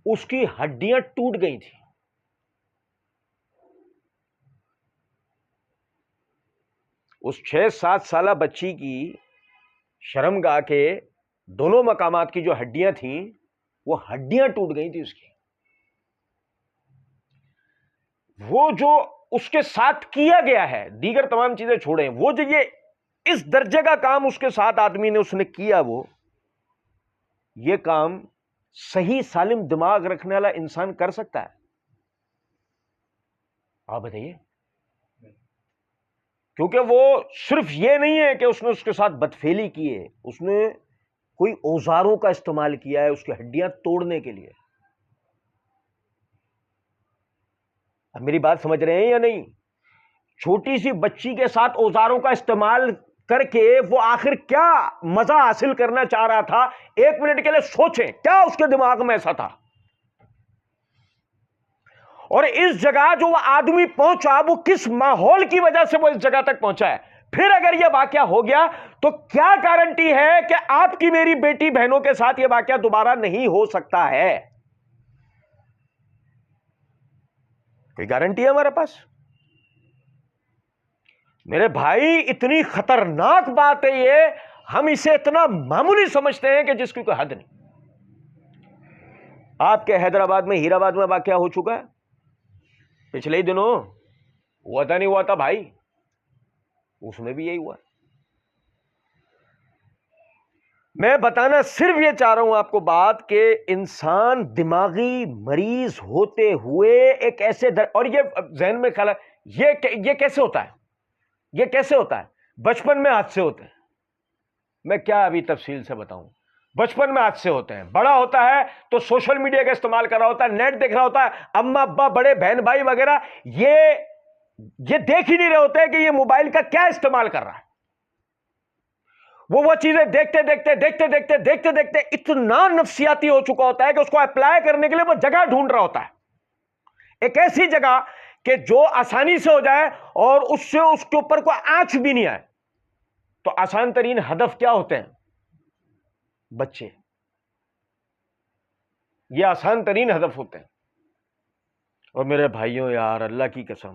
اس کی ہڈیاں ٹوٹ گئی تھیں. اس 6-7 سالہ بچی کی شرمگاہ کے دونوں مقامات کی جو ہڈیاں تھیں وہ ہڈیاں ٹوٹ گئی تھی اس کی. وہ جو اس کے ساتھ کیا گیا ہے، دیگر تمام چیزیں چھوڑیں، وہ جو یہ اس درجے کا کام اس کے ساتھ آدمی نے اس نے کیا، وہ یہ کام صحیح سالم دماغ رکھنے والا انسان کر سکتا ہے؟ آپ بتائیے. کیونکہ وہ صرف یہ نہیں ہے کہ اس نے اس کے ساتھ بدفعلی کی ہے، اس نے کوئی اوزاروں کا استعمال کیا ہے اس کی ہڈیاں توڑنے کے لیے. اب میری بات سمجھ رہے ہیں یا نہیں؟ چھوٹی سی بچی کے ساتھ اوزاروں کا استعمال کر کے وہ آخر کیا مزہ حاصل کرنا چاہ رہا تھا؟ 1 منٹ کے لیے سوچیں کیا اس کے دماغ میں ایسا تھا. اور اس جگہ جو وہ آدمی پہنچا وہ کس ماحول کی وجہ سے وہ اس جگہ تک پہنچا ہے. پھر اگر یہ واقعہ ہو گیا تو کیا گارنٹی ہے کہ آپ کی میری بیٹی بہنوں کے ساتھ یہ واقعہ دوبارہ نہیں ہو سکتا ہے؟ کوئی گارنٹی ہے ہمارے پاس؟ میرے بھائی اتنی خطرناک بات ہے یہ، ہم اسے اتنا معمولی سمجھتے ہیں کہ جس کی کوئی حد نہیں. آپ کے حیدرآباد میں ہیر آباد میں واقعہ ہو چکا ہے پچھلے ہی دنوں، ہوا تھا نہیں ہوا تھا بھائی، اس میں بھی یہی ہوا. میں بتانا صرف یہ چاہ رہا ہوں آپ کو بات کہ انسان دماغی مریض ہوتے ہوئے ایک ایسے اور یہ ذہن میں خیال ہے یہ کیسے ہوتا ہے؟ یہ کیسے ہوتا ہے؟ بچپن میں حادثے ہوتے ہیں. میں کیا ابھی تفصیل سے بتاؤں؟ بچپن میں حادثے ہوتے ہیں، بڑا ہوتا ہے تو سوشل میڈیا کا استعمال کر رہا ہوتا ہے، نیٹ دیکھ رہا ہوتا ہے، اما ابا بڑے بہن بھائی وغیرہ یہ دیکھ ہی نہیں رہے ہوتے کہ یہ موبائل کا کیا استعمال کر رہا ہے. وہ چیزیں دیکھتے دیکھتے اتنا نفسیاتی ہو چکا ہوتا ہے کہ اس کو اپلائی کرنے کے لیے وہ جگہ ڈھونڈ رہا ہوتا ہے، ایک ایسی جگہ کہ جو آسانی سے ہو جائے اور اس سے اس کے اوپر کوئی آنچ بھی نہیں آئے. تو آسان ترین ہدف کیا ہوتے ہیں؟ بچے. یہ آسان ترین ہدف ہوتے ہیں. اور میرے بھائیوں یار اللہ کی قسم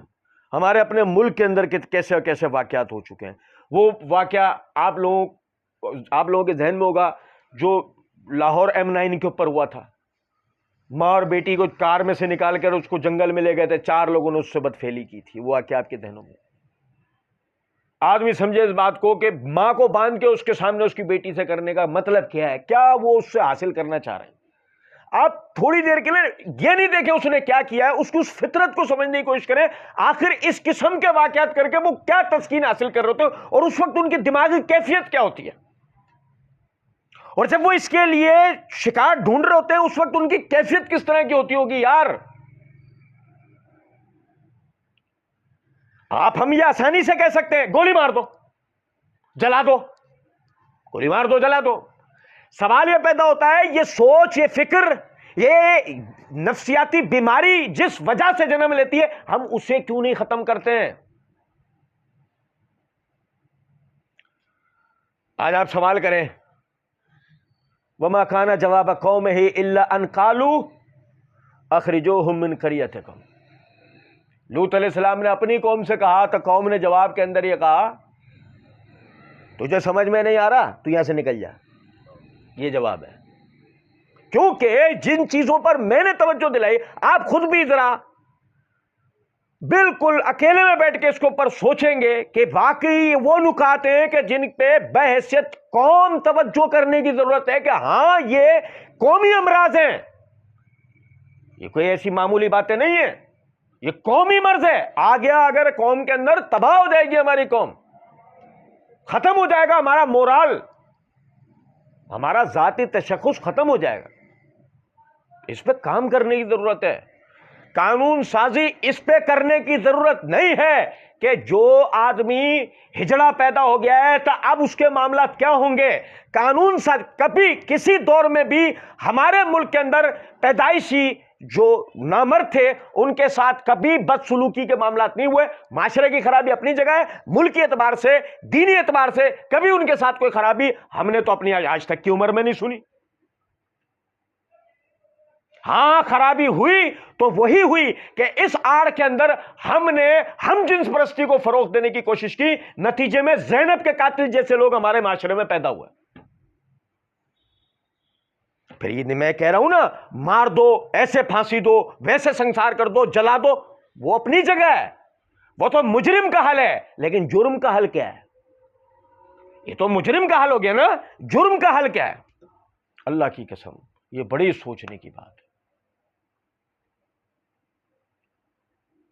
ہمارے اپنے ملک کے اندر کیسے کیسے واقعات ہو چکے ہیں. وہ واقعہ آپ لوگوں کے ذہن میں ہوگا جو لاہور M9 کے اوپر ہوا تھا. ماں اور بیٹی کو کار میں سے نکال کر اس کو جنگل میں لے گئے تھے، 4 لوگوں نے اس سے بدفعلی کی تھی. وہ واقعہ آپ کے ذہنوں میں؟ آدمی سمجھے اس بات کو کہ ماں کو باندھ کے اس کے سامنے اس کی بیٹی سے کرنے کا مطلب کیا ہے، کیا وہ اس سے حاصل کرنا چاہ رہے ہیں. آپ تھوڑی دیر کے لیے یہ نہیں دیکھیں اس نے کیا کیا ہے، اس کی اس فطرت کو سمجھنے کی کوشش کریں آخر اس قسم کے واقعات کر کے وہ کیا تسکین حاصل کر رہے ہوتے ہیں اور اس وقت ان کی دماغی کیفیت کیا ہوتی ہے. اور جب وہ اس کے لیے شکار ڈھونڈ رہے ہوتے ہیں اس وقت ان کی کیفیت کس طرح کی ہوتی ہوگی یار. ہم یہ آسانی سے کہہ سکتے ہیں گولی مار دو جلا دو، گولی مار دو جلا دو. سوال یہ پیدا ہوتا ہے یہ سوچ، یہ فکر، یہ نفسیاتی بیماری جس وجہ سے جنم لیتی ہے ہم اسے کیوں نہیں ختم کرتے ہیں؟ آج آپ سوال کریں وَمَا كَانَ جَوَابَ قَوْمِهِ إِلَّا أَنْ قَالُوا أَخْرِجُوهُمْ مِنْ قَرْيَتِكُمْ. لوط علیہ السلام نے اپنی قوم سے کہا تو قوم نے جواب کے اندر یہ کہا تجھے سمجھ میں نہیں آ رہا تو یہاں سے نکل جا. یہ جواب ہے. کیونکہ جن چیزوں پر میں نے توجہ دلائی آپ خود بھی ذرا بالکل اکیلے میں بیٹھ کے اس کے اوپر سوچیں گے کہ واقعی وہ نکات ہیں کہ جن پہ بحیثیت قوم توجہ کرنے کی ضرورت ہے کہ ہاں یہ قومی امراض ہیں. یہ کوئی ایسی معمولی باتیں نہیں ہیں، یہ قومی مرض ہے. آ گیا اگر قوم کے اندر تباہ ہو جائے گی، ہماری قوم ختم ہو جائے گا، ہمارا مورال، ہمارا ذاتی تشخص ختم ہو جائے گا. اس پہ کام کرنے کی ضرورت ہے. قانون سازی اس پہ کرنے کی ضرورت نہیں ہے کہ جو آدمی ہجڑا پیدا ہو گیا ہے تو اب اس کے معاملات کیا ہوں گے. قانون ساز کبھی کسی دور میں بھی ہمارے ملک کے اندر پیدائشی جو نامرد تھے ان کے ساتھ کبھی بدسلوکی کے معاملات نہیں ہوئے. معاشرے کی خرابی اپنی جگہ ہے، ملکی اعتبار سے، دینی اعتبار سے کبھی ان کے ساتھ کوئی خرابی ہم نے تو اپنی آج تک کی عمر میں نہیں سنی. ہاں خرابی ہوئی تو وہی ہوئی کہ اس آڑ کے اندر ہم نے ہم جنس پرستی کو فروغ دینے کی کوشش کی، نتیجے میں زینب کے قاتل جیسے لوگ ہمارے معاشرے میں پیدا ہوئے۔ پھر یہ میں کہہ رہا ہوں نا، مار دو، ایسے پھانسی دو، ویسے سنسار کر دو، جلا دو، وہ اپنی جگہ ہے، وہ تو مجرم کا حل ہے، لیکن جرم کا حل کیا ہے؟ یہ تو مجرم کا حل ہو گیا نا، جرم کا حل کیا ہے؟ اللہ کی قسم یہ بڑی سوچنے کی بات ہے۔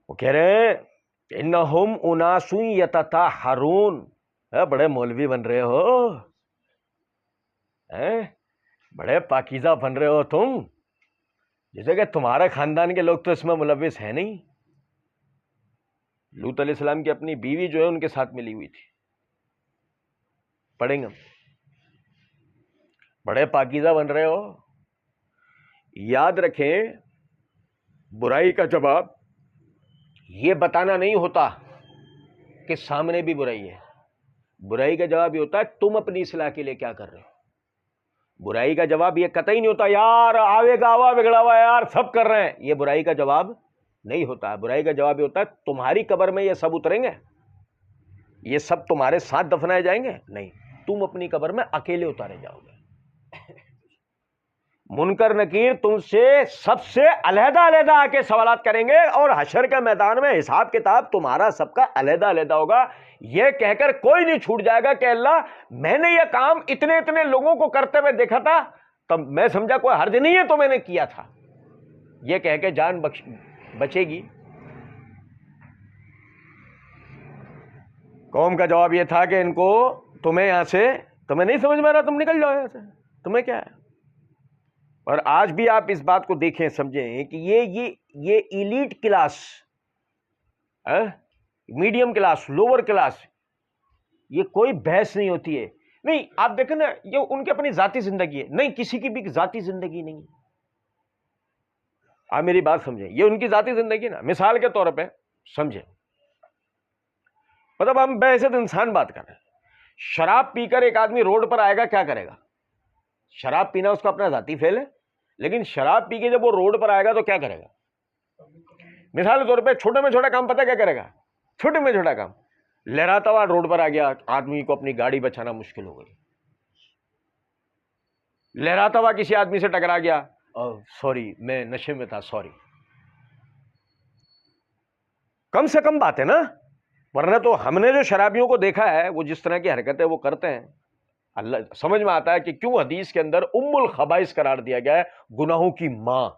وہ کہہ رہے ہیں انہم اناس یتطہرون، بڑے مولوی بن رہے ہو، بڑے پاکیزہ بن رہے ہو تم، جیسے کہ تمہارے خاندان کے لوگ تو اس میں ملوث ہیں نہیں۔ لوط علیہ السلام کی اپنی بیوی جو ہے ان کے ساتھ ملی ہوئی تھی، پڑھیں گے، بڑے پاکیزہ بن رہے ہو۔ یاد رکھیں برائی کا جواب یہ بتانا نہیں ہوتا کہ سامنے بھی برائی ہے، برائی کا جواب یہ ہوتا ہے تم اپنی اصلاح کے لیے کیا کر رہے ہو۔ برائی کا جواب یہ قطعی نہیں ہوتا یار آوے کا آوا بگڑا ہوا یار سب کر رہے ہیں، یہ برائی کا جواب نہیں ہوتا۔ برائی کا جواب یہ ہوتا ہے تمہاری قبر میں یہ سب اتریں گے، یہ سب تمہارے ساتھ دفنائے جائیں گے؟ نہیں، تم اپنی قبر میں اکیلے اتارے جاؤ گے۔ منکر نکیر تم سے سب سے علیحدہ علیحدہ آ کے سوالات کریں گے، اور حشر کے میدان میں حساب کتاب تمہارا سب کا علیحدہ علیحدہ ہوگا۔ یہ کہہ کر کوئی نہیں چھوٹ جائے گا کہ اللہ میں نے یہ کام اتنے اتنے لوگوں کو کرتے ہوئے دیکھا تھا، تب میں سمجھا کوئی حرج نہیں ہے تو میں نے کیا تھا، یہ کہہ کے جان بچے گی۔ قوم کا جواب یہ تھا کہ ان کو تمہیں یہاں سے تمہیں نہیں سمجھ میں آ رہا، تم نکل جاؤ یہاں سے، تمہیں کیا ہے۔ اور آج بھی آپ اس بات کو دیکھیں سمجھیں کہ یہ elite class, medium class, lower class, یہ کوئی بحث نہیں ہوتی ہے۔ نہیں آپ دیکھیں نا، یہ ان کی اپنی ذاتی زندگی ہے، نہیں کسی کی بھی ذاتی زندگی نہیں ہے۔ آپ میری بات سمجھیں، یہ ان کی ذاتی زندگی نا، مثال کے طور پہ سمجھیں، مطلب ہم بحیثیت انسان بات کر رہے ہیں، شراب پی کر ایک آدمی روڈ پر آئے گا کیا کرے گا؟ شراب پینا اس کا اپنا ذاتی فعل ہے، لیکن شراب پی کے جب وہ روڈ پر آئے گا تو کیا کرے گا؟ مثال کے طور پہ چھوٹے میں چھوٹا کام پتہ کیا کرے گا؟ چھوٹے میں چھوٹا کام، لہراتا ہوا روڈ پر آ گیا، آدمی کو اپنی گاڑی بچانا مشکل ہو گئی، لہراتا ہوا کسی آدمی سے ٹکرا گیا، سوری میں نشے میں تھا، سوری، کم سے کم بات ہے نا۔ ورنہ تو ہم نے جو شرابیوں کو دیکھا ہے وہ جس طرح کی حرکتیں وہ کرتے ہیں، اللہ سمجھ میں آتا ہے کہ کیوں حدیث کے اندر ام الخبائث قرار دیا گیا ہے، گناہوں کی ماں۔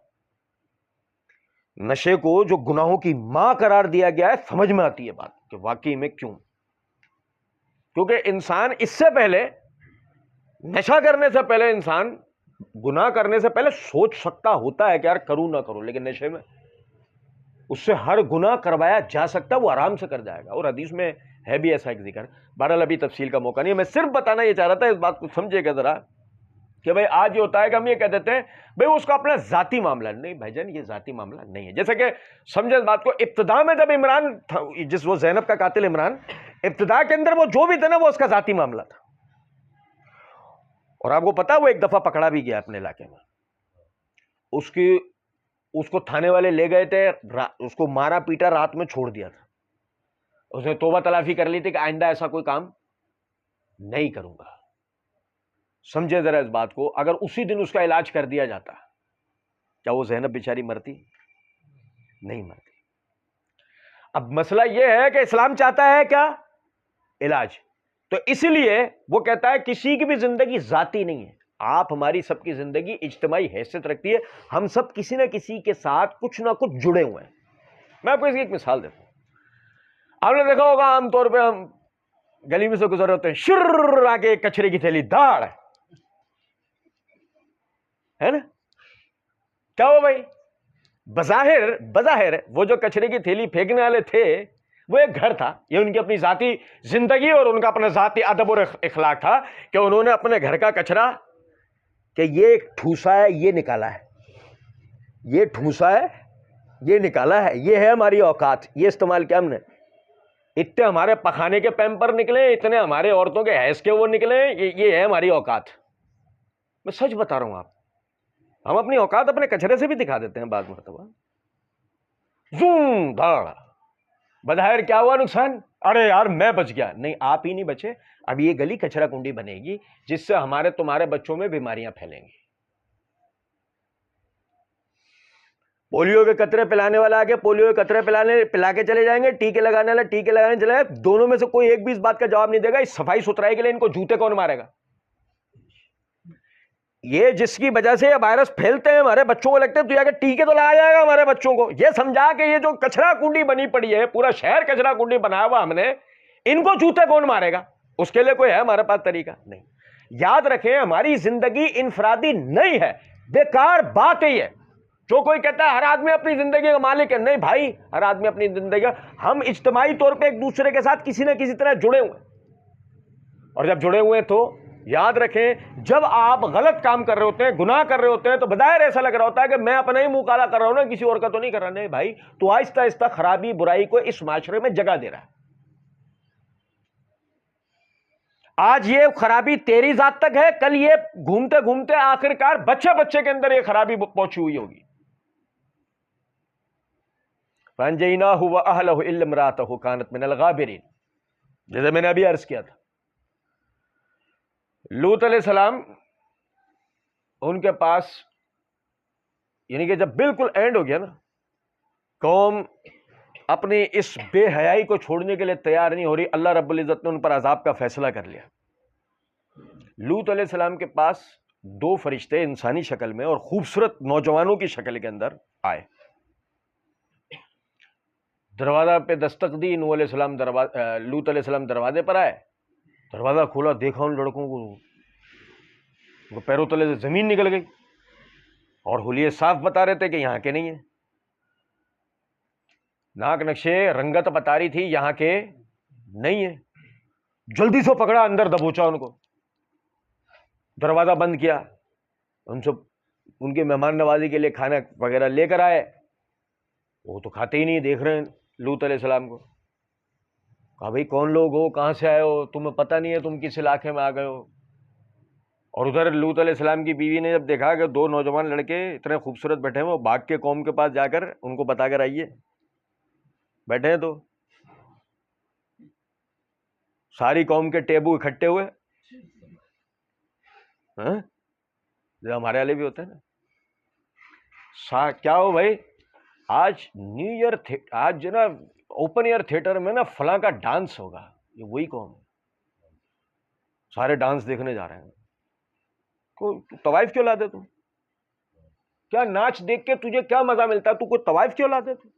نشے کو جو گناہوں کی ماں قرار دیا گیا ہے، سمجھ میں آتی ہے بات کہ واقعی میں کیوں، کیونکہ انسان اس سے پہلے، نشہ کرنے سے پہلے، انسان گناہ کرنے سے پہلے سوچ سکتا ہوتا ہے کہ یار کروں نہ کروں، لیکن نشے میں اس سے ہر گناہ کروایا جا سکتا ہے، وہ آرام سے کر جائے گا، اور حدیث میں ہے بھی ایسا ایک ذکر۔ بہرحال ابھی تفصیل کا موقع نہیں ہے، میں صرف بتانا یہ چاہ رہا تھا، اس بات کو سمجھے گا ذرا کہ بھائی آج یہ ہوتا ہے کہ ہم یہ کہہ دیتے ہیں بھائی اس کا اپنا ذاتی معاملہ نہیں، بھائی جان یہ ذاتی معاملہ نہیں ہے۔ جیسے کہ سمجھے اس بات کو، ابتدا میں جب عمران تھا، جس وہ زینب کا قاتل عمران، ابتدا کے اندر وہ جو بھی تھا نا وہ اس کا ذاتی معاملہ تھا، اور آپ کو پتا وہ ایک دفعہ پکڑا بھی گیا اپنے علاقے میں، اس کو تھانے والے لے گئے تھے، اس کو مارا پیٹا، رات میں چھوڑ دیا تھا، اس نے توبہ تلافی کر لی تھی کہ آئندہ ایسا کوئی کام نہیں کروں گا۔ سمجھے ذرا اس بات کو، اگر اسی دن اس کا علاج کر دیا جاتا کیا وہ زینب بیچاری مرتی؟ نہیں مرتی۔ اب مسئلہ یہ ہے کہ اسلام چاہتا ہے کیا؟ علاج، تو اس لیے وہ کہتا ہے کسی کی بھی زندگی ذاتی نہیں ہے، آپ ہماری سب کی زندگی اجتماعی حیثیت رکھتی ہے، ہم سب کسی نہ کسی کے ساتھ کچھ نہ کچھ جڑے ہوئے ہیں۔ میں آپ کو اس کی ایک مثال دیتا ہوں، آپ نے دیکھا ہوگا عام طور پہ ہم گلی میں سے گزر ہوتے ہیں، شر آ کے کچرے کی تھیلی داڑ ہے نا، کیا ہو بھائی؟ بظاہر وہ جو کچرے کی تھیلی پھینکنے والے تھے وہ ایک گھر تھا، یہ ان کی اپنی ذاتی زندگی اور ان کا اپنا ذاتی ادب اور اخلاق تھا کہ انہوں نے اپنے گھر کا کچرا کہ یہ ایک ٹھوسا ہے یہ نکالا ہے، یہ ٹھوسا ہے یہ نکالا ہے، یہ ہے ہماری اوقات، یہ استعمال کیا ہم نے، اتنے ہمارے پخانے کے پیمپر نکلے، اتنے ہمارے عورتوں کے حیض کے وہ نکلے، یہ ہے ہماری اوقات۔ میں سچ بتا رہا ہوں آپ، ہم اپنی اوقات اپنے کچرے سے بھی دکھا دیتے ہیں بعض مرتبہ. زوم دھاڑ، بظاہر کیا ہوا نقصان؟ ارے یار میں بچ گیا. نہیں، آپ ہی نہیں بچے. اب یہ گلی کچرا کنڈی بنے گی جس سے ہمارے تمہارے بچوں میں بیماریاں پھیلیں گی. پولیو کے قطرے پلانے والا آگے پولیو کے قطرے پلا کے چلے جائیں گے، ٹیکے لگانے والا ٹیکے لگانے چلے جائیں. دونوں میں سے کوئی ایک بھی اس بات کا جواب نہیں دے گا اس صفائی ستھرائی کے لیے ان کو جوتے کون مارے گا. یہ جس کی وجہ سے یہ وائرس پھیلتے ہیں ہمارے بچوں کو لگتے ہیں تو یہ ٹیکے تو لایا جائے گا ہمارے بچوں کو. یہ سمجھا کہ یہ جو کچرا کنڈی بنی پڑی ہے، پورا شہر کچرا کنڈی بنایا ہوا ہم نے، ان کو جوتے کون مارے گا؟ اس کے لیے کوئی ہے ہمارے پاس طریقہ؟ نہیں. یاد رکھیں ہماری زندگی انفرادی نہیں ہے، بیکار بات ہے یہ. جو کوئی کہتا ہے ہر آدمی اپنی زندگی کا مالک ہے، نہیں بھائی، ہر آدمی اپنی زندگی، ہم اجتماعی طور پہ ایک دوسرے کے ساتھ کسی نہ کسی طرح جڑے ہوئے ہیں. اور جب جڑے ہوئے تو یاد رکھیں جب آپ غلط کام کر رہے ہوتے ہیں، گناہ کر رہے ہوتے ہیں، تو بظاہر ایسا لگ رہا ہوتا ہے کہ میں اپنا ہی منہ کالا کر رہا ہوں نا، کسی اور کا تو نہیں کر رہا. نہیں بھائی، تو آہستہ آہستہ خرابی برائی کو اس معاشرے میں جگہ دے رہا ہے. آج یہ خرابی تیری ذات تک ہے، کل یہ گھومتے گھومتے آخرکار بچے کے اندر یہ خرابی پہنچی ہوئی ہوگی. فَأَنْجَيْنَاهُ وَأَهْلَهُ إِلَّا امْرَأَتَهُ كَانَتْ مِنَ الْغَابِرِينَ. جیسے میں نے ابھی عرض کیا تھا، لوط علیہ السلام ان کے پاس، یعنی کہ جب بالکل اینڈ ہو گیا نا، قوم اپنی اس بے حیائی کو چھوڑنے کے لیے تیار نہیں ہو رہی، اللہ رب العزت نے ان پر عذاب کا فیصلہ کر لیا. لوط علیہ السلام کے پاس دو فرشتے انسانی شکل میں اور خوبصورت نوجوانوں کی شکل کے اندر آئے. دروازہ پہ دستک دی، لوط علیہ السلام دروازے پر آئے. دروازہ کھولا، دیکھا ان لڑکوں کو پیروں تلے سے زمین نکل گئی، اور حلیے صاف بتا رہے تھے کہ یہاں کے نہیں ہیں. ناک نقشے رنگت بتا رہی تھی یہاں کے نہیں ہیں. جلدی سے پکڑا، اندر دبوچا ان کو، دروازہ بند کیا. ان کے مہمان نوازی کے لیے کھانا وغیرہ لے کر آئے. وہ تو کھاتے ہی نہیں، دیکھ رہے ہیں لوط علیہ السلام کو. کہا بھئی کون لوگ ہو، کہاں سے آئے ہو، تمہیں پتہ نہیں ہے تم کس علاقے میں آ گئے ہو. اور ادھر لوط علیہ السلام کی بیوی نے جب دیکھا کہ دو نوجوان لڑکے اتنے خوبصورت بیٹھے ہیں، وہ بھاگ کے قوم کے پاس جا کر ان کو بتا کر آئیے بیٹھے ہیں. تو ساری قوم کے ٹیبو اکٹھے ہوئے، جو ہمارے والے بھی ہوتے ہیں نا. کیا ہو بھائی، آج نیو ایئر آج جو نا اوپن ایئر تھیٹر میں نا فلاں کا ڈانس ہوگا. یہ وہی قوم ہے، سارے ڈانس دیکھنے جا رہے ہیں. طوائف کیوں لاتے تم؟ کیا ناچ دیکھ کے تجھے کیا مزہ ملتا ہے؟ تو کوئی طوائف کیوں لاتے تم؟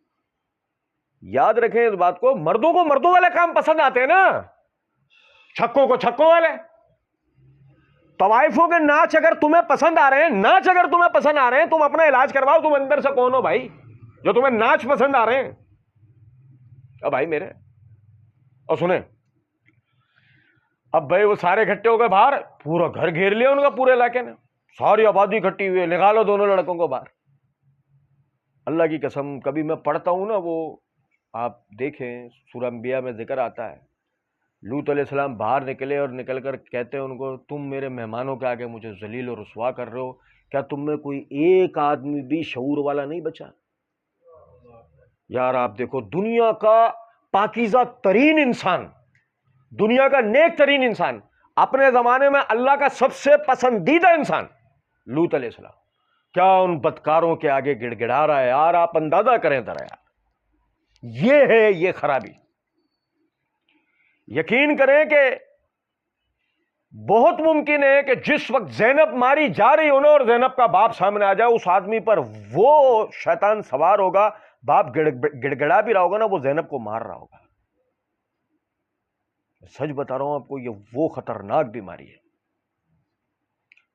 یاد رکھیں اس بات کو مردوں والے کام پسند آتے ہیں نا، چھکوں کو چھکوں والے. طوائفوں کے ناچ اگر تمہیں پسند آ رہے ہیں، تم اپنا علاج کرواؤ. تم اندر سے کون ہو بھائی جو تمہیں ناچ پسند آ رہے ہیں؟ اب بھائی میرے، اور سنیں، اب بھائی وہ سارے اکٹھے ہو گئے باہر، پورا گھر گھیر لیا ان کا، پورے علاقے نے، ساری آبادی اکٹھی ہوئی ہے، نکالو دونوں لڑکوں کو باہر. اللہ کی قسم کبھی میں پڑھتا ہوں نا، وہ آپ دیکھیں سورہ انبیاء میں ذکر آتا ہے، لوط علیہ السلام باہر نکلے اور نکل کر کہتے ہیں ان کو، تم میرے مہمانوں کے آگے مجھے ذلیل اور رسوا کر رہے ہو، کیا تم میں کوئی ایک آدمی بھی شعور والا نہیں بچا؟ یار آپ دیکھو، دنیا کا پاکیزہ ترین انسان، دنیا کا نیک ترین انسان، اپنے زمانے میں اللہ کا سب سے پسندیدہ انسان لوط علیہ السلام، کیا ان بدکاروں کے آگے گڑ گڑا رہا ہے. یار آپ اندازہ کریں ذرا، یار یہ ہے یہ خرابی. یقین کریں کہ بہت ممکن ہے کہ جس وقت زینب ماری جا رہی ہو نا اور زینب کا باپ سامنے آ جائے، اس آدمی پر وہ شیطان سوار ہوگا، باپ گڑ گڑا بھی رہا ہوگا نا، وہ زینب کو مار رہا ہوگا. سچ بتا رہا ہوں آپ کو، یہ وہ خطرناک بیماری ہے.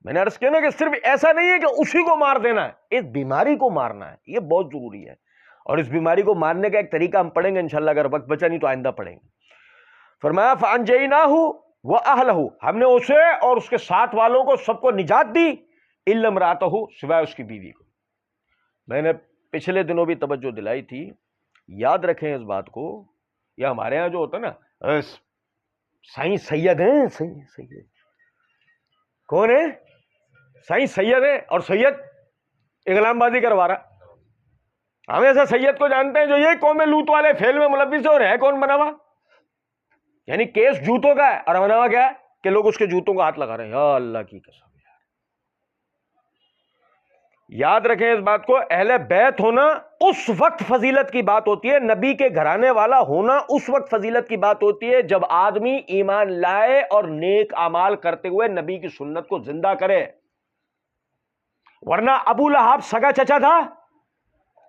میں نے عرض کیا نا کہ صرف ایسا نہیں ہے کہ اسی کو مار دینا ہے، اس بیماری کو مارنا ہے، یہ بہت ضروری ہے. اور اس بیماری کو مارنے کا ایک طریقہ ہم پڑھیں گے انشاءاللہ، اگر وقت بچا نہیں تو آئندہ پڑھیں گے. فرمایا فَأَنْجَيْنَاهُ وَأَهْلَهُ، ہم نے اسے اور اس کے ساتھ والوں کو سب کو نجات دی، إِلَّا امْرَأَتَهُ، سوائے اس کی بیوی کو. میں نے پچھلے دنوں بھی توجہ دلائی تھی، یاد رکھیں اس بات کو. یہ ہمارے ہاں جو ہوتا ہے نا، سائیں سید ہیں، سید کون ہے؟ سائیں سید ہے، اور سید اغلام بازی کروا رہا. ہم ایسا سید کو جانتے ہیں جو یہ قوم لوط والے فیل میں ملوث ہے، اور ہے کون بنا ہوا؟ یعنی کیس جوتوں کا ہے اور بنا ہوا کیا ہے کہ لوگ اس کے جوتوں کو ہاتھ لگا رہے ہیں. یا اللہ کی قسم، یاد رکھیں اس بات کو. اہل بیت ہونا اس وقت فضیلت کی بات ہوتی ہے، نبی کے گھرانے والا ہونا اس وقت فضیلت کی بات ہوتی ہے جب آدمی ایمان لائے اور نیک اعمال کرتے ہوئے نبی کی سنت کو زندہ کرے. ورنہ ابو لہب سگا چچا تھا.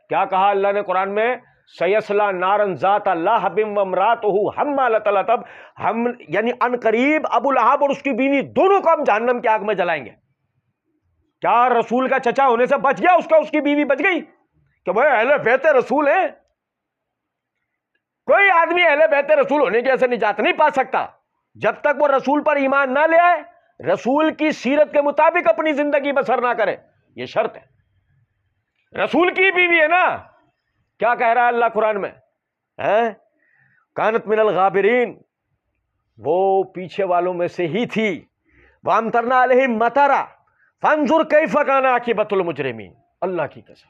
کیا کہا اللہ نے قرآن میں؟ سیصلی نارا ذات لہب وامرأتہ حمالۃ الحطب. ہم یعنی ان قریب ابو لہب اور اس کی بیوی دونوں کو ہم جہنم کی آگ میں جلائیں گے. کیا رسول کا چچا ہونے سے بچ گیا اس کی بیوی بچ گئی کہ وہ اہل بیت رسول ہیں؟ کوئی آدمی اہل بیت رسول ہونے کی ایسے نجات نہیں پا سکتا جب تک وہ رسول پر ایمان نہ لے آئے، رسول کی سیرت کے مطابق اپنی زندگی بسر نہ کرے. یہ شرط ہے. رسول کی بیوی ہے نا. کیا کہہ رہا ہے اللہ قرآن میں؟ کانت من الغابرین، وہ پیچھے والوں میں سے ہی تھی. وامطرنا علیہم مطرا فانظر کیف کان عاقبۃ المجرمین. اللہ کی قسم.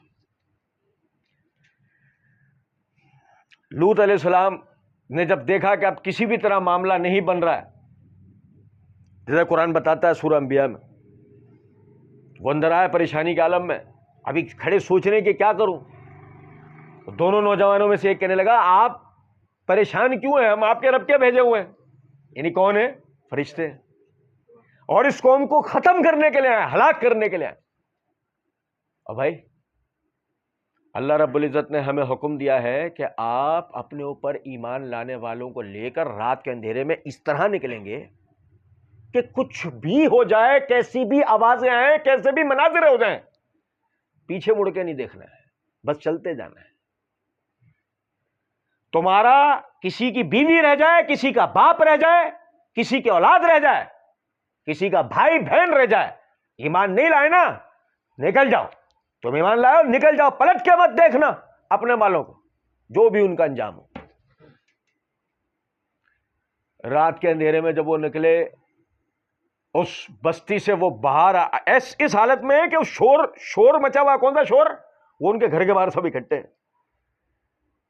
لوط علیہ السلام نے جب دیکھا کہ اب کسی بھی طرح معاملہ نہیں بن رہا ہے، جیسے قرآن بتاتا ہے سورہ انبیاء میں، وہ اندر آئے پریشانی کے عالم میں. ابھی کھڑے سوچنے کہ کیا کروں. دونوں نوجوانوں میں سے ایک کہنے لگا آپ پریشان کیوں ہیں؟ ہم آپ کے رب کے بھیجے ہوئے ہیں. یعنی کون ہے؟ فرشتے. اور اس قوم کو ختم کرنے کے لیے آئے، ہلاک کرنے کے لیے آئے. اور بھائی اللہ رب العزت نے ہمیں حکم دیا ہے کہ آپ اپنے اوپر ایمان لانے والوں کو لے کر رات کے اندھیرے میں اس طرح نکلیں گے کہ کچھ بھی ہو جائے، کیسی بھی آوازیں آئیں، کیسے بھی مناظر ہو جائیں، پیچھے مڑ کے نہیں دیکھنا ہے، بس چلتے جانا ہے. تمہارا کسی کی بیوی رہ جائے، کسی کا باپ رہ جائے، کسی کی اولاد رہ جائے، کسی کا بھائی بہن رہ جائے، ایمان نہیں لائے نا، نکل جاؤ. تم ایمان لائے نکل جاؤ، پلٹ کے مت دیکھنا اپنے والوں کو، جو بھی ان کا انجام ہو. رات کے اندھیرے میں جب وہ نکلے اس بستی سے، وہ باہر اس حالت میں کہ شور مچا ہوا. کون سا شور؟ وہ ان کے گھر کے باہر سب اکٹھے ہیں.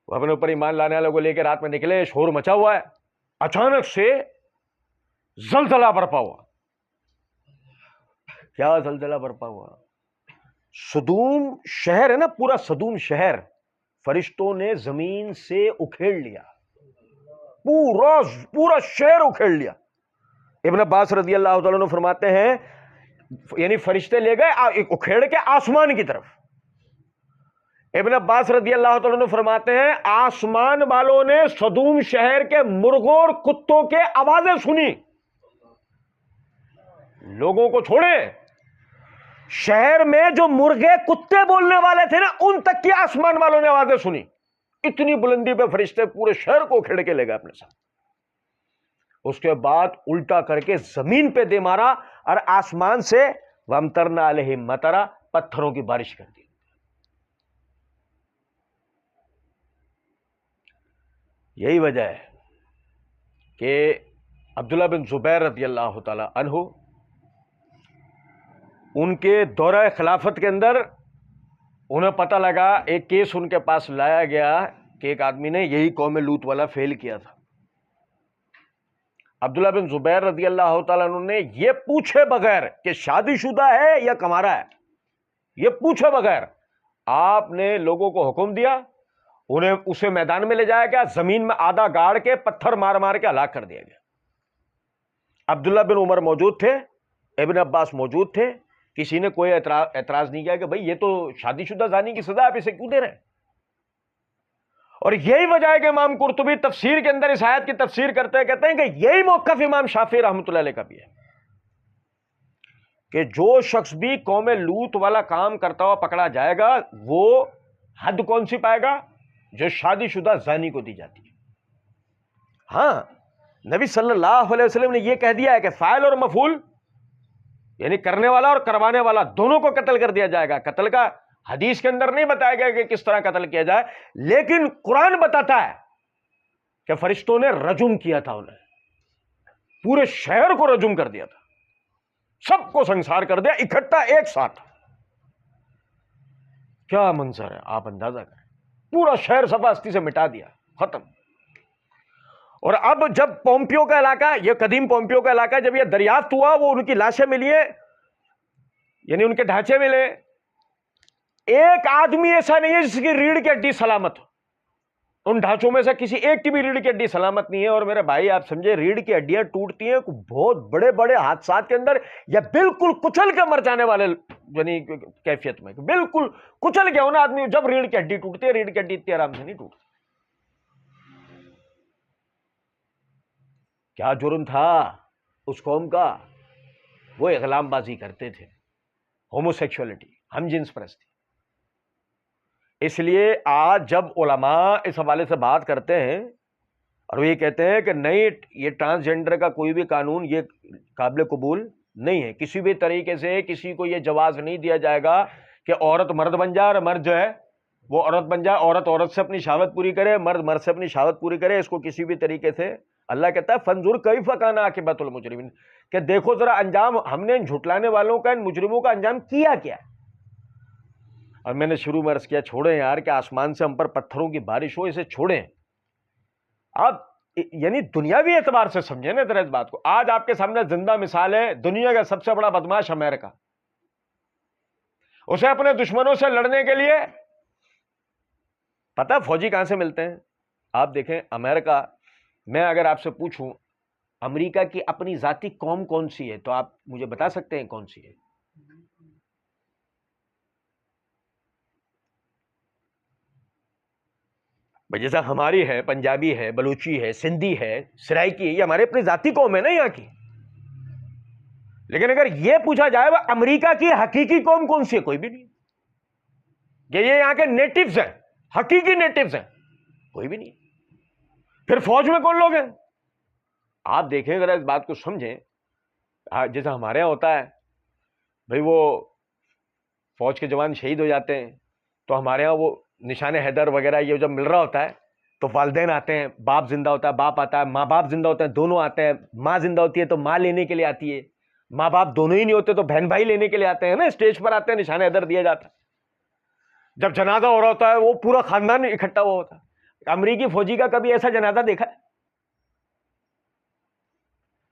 وہ اپنے اوپر ایمان لانے والوں کو لے کے رات میں نکلے، شور مچا ہوا ہے. اچانک سے زلزلہ برپا ہوا. کیا زلزلہ برپا ہوا؟ صدوم شہر ہے نا، پورا صدوم شہر فرشتوں نے زمین سے اکھیڑ لیا. پورا شہر اکھیڑ لیا. ابن عباس رضی اللہ تعالیٰ عنہ فرماتے ہیں یعنی فرشتے لے گئے اکھیڑ کے آسمان کی طرف. ابن عباس رضی اللہ تعالیٰ عنہ فرماتے ہیں آسمان والوں نے صدوم شہر کے مرغوں اور کتوں کے آوازیں سنی. لوگوں کو چھوڑے، شہر میں جو مرغے کتے بولنے والے تھے نا، ان تک کی آسمان والوں نے آوازیں سنی. اتنی بلندی پہ فرشتے پورے شہر کو کھڑ کے لے گئے اپنے ساتھ. اس کے بعد الٹا کر کے زمین پہ دے مارا اور آسمان سے وامطرنا علیہم مطرا، پتھروں کی بارش کر دی. یہی وجہ ہے کہ عبداللہ بن زبیر رضی اللہ تعالی عنہ، ان کے دورہ خلافت کے اندر انہیں پتہ لگا، ایک کیس ان کے پاس لایا گیا کہ ایک آدمی نے یہی قوم لوط والا فیل کیا تھا. عبداللہ بن زبیر رضی اللہ تعالیٰ عنہ نے یہ پوچھے بغیر کہ شادی شدہ ہے یا کمارا ہے، یہ پوچھے بغیر آپ نے لوگوں کو حکم دیا، انہیں اسے میدان میں لے جایا گیا، زمین میں آدھا گاڑ کے پتھر مار مار کے ہلاک کر دیا گیا. عبداللہ بن عمر موجود تھے، ابن عباس موجود تھے. کسی نے کوئی اعتراض نہیں کیا کہ بھئی یہ تو شادی شدہ زانی کی سزا، آپ اسے کیوں دے رہے ہیں؟ اور یہی وجہ ہے کہ امام قرطبی تفسیر کے اندر اس آیت کی تفسیر کرتے ہیں، کہتے ہیں کہ یہی موقف امام شافعی رحمۃ اللہ علیہ کا بھی ہے کہ جو شخص بھی قوم لوط والا کام کرتا ہوا پکڑا جائے گا، وہ حد کون سی پائے گا؟ جو شادی شدہ زانی کو دی جاتی ہے. ہاں، نبی صلی اللہ علیہ وسلم نے یہ کہہ دیا ہے کہ فاعل اور مفعول یعنی کرنے والا اور کروانے والا دونوں کو قتل کر دیا جائے گا. قتل کا حدیث کے اندر نہیں بتایا گیا کہ کس طرح قتل کیا جائے، لیکن قرآن بتاتا ہے کہ فرشتوں نے رجم کیا تھا، انہیں پورے شہر کو رجم کر دیا تھا، سب کو سنسار کر دیا اکٹھا ایک ساتھ. کیا منظر ہے، آپ اندازہ کریں، پورا شہر صفا ہستی سے مٹا دیا، ختم. اور اب جب پومپیو کا علاقہ، یہ قدیم پومپیو کا علاقہ جب یہ دریافت ہوا، وہ ان کی لاشیں ملی ہیں، یعنی ان کے ڈھانچے ملے، ایک آدمی ایسا نہیں ہے جس کی ریڑھ کی ہڈی سلامت ہو. ان ڈھانچوں میں سے کسی ایک کی بھی ریڑھ کی ہڈی سلامت نہیں ہے. اور میرے بھائی آپ سمجھے، ریڑھ کی ہڈیاں ٹوٹتی ہیں بہت بڑے بڑے حادثات کے اندر، یا بالکل کچل کے مر جانے والے یعنی کیفیت میں، بالکل کچل گیا ہونا آدمی جب ریڑھ کی ہڈی ٹوٹتی ہے. ریڑھ کی ہڈی اتنی آرام سے نہیں ٹوٹتی. کیا جرم تھا اس قوم کا؟ وہ اغلام بازی کرتے تھے، ہومو سیکشولیٹی، ہم جنس پرستی. اس لیے آج جب علماء اس حوالے سے بات کرتے ہیں اور وہ یہ کہتے ہیں کہ نہیں، یہ ٹرانسجینڈر کا کوئی بھی قانون یہ قابل قبول نہیں ہے، کسی بھی طریقے سے کسی کو یہ جواز نہیں دیا جائے گا کہ عورت مرد بن جائے اور مرد جو ہے وہ عورت بن جائے، عورت عورت سے اپنی شہوت پوری کرے، مرد مرد سے اپنی شہوت پوری کرے. اس کو کسی بھی طریقے سے اللہ کہتا ہے فانظر کیف کان عاقبۃ المجرمین، کہ دیکھو ذرا انجام، ہم نے ان جھٹلانے والوں کا، ان مجرموں کا انجام کیا کیا. اور میں نے شروع میں عرض کیا، چھوڑیں یار کہ آسمان سے ہم پر پتھروں کی بارش ہو، اسے چھوڑیں. آپ یعنی دنیاوی اعتبار سے سمجھیں نا ذرا اس بات کو. آج آپ کے سامنے زندہ مثال ہے، دنیا کا سب سے بڑا بدماش امریکہ، اسے اپنے دشمنوں سے لڑنے کے لیے پتہ فوجی کہاں سے ملتے ہیں. آپ دیکھیں امریکہ میں اگر آپ سے پوچھوں امریکہ کی اپنی ذاتی قوم کون سی ہے، تو آپ مجھے بتا سکتے ہیں کون سی ہے؟ جیسا ہماری ہے، پنجابی ہے، بلوچی ہے، سندھی ہے، سرائکی ہے، یہ ہمارے اپنی ذاتی قوم ہے نا یہاں کی. لیکن اگر یہ پوچھا جائے وہ امریکہ کی حقیقی قوم کون سی ہے، کوئی بھی نہیں. کہ یہ یہاں کے نیٹیوز ہیں، حقیقی نیٹیوز ہیں، کوئی بھی نہیں. پھر فوج میں کون لوگ ہیں؟ آپ دیکھیں ذرا اس بات کو سمجھیں. جیسا ہمارے یہاں ہوتا ہے بھئی، وہ فوج کے جوان شہید ہو جاتے ہیں تو ہمارے ہاں وہ نشان حیدر وغیرہ یہ جب مل رہا ہوتا ہے تو والدین آتے ہیں، باپ زندہ ہوتا ہے باپ آتا ہے، ماں باپ زندہ ہوتے ہیں دونوں آتے ہیں، ماں زندہ ہوتی ہے تو ماں لینے کے لیے آتی ہے، ماں باپ دونوں ہی نہیں ہوتے تو بہن بھائی لینے کے لیے آتے ہیں نا، اسٹیج پر آتے ہیں، نشان حیدر دیا جاتا ہے. جب جنازہ ہو رہا ہوتا ہے وہ پورا خاندان اکٹھا ہوا ہوتا ہے. امریکی فوجی کا کبھی ایسا جنازہ دیکھا ہے؟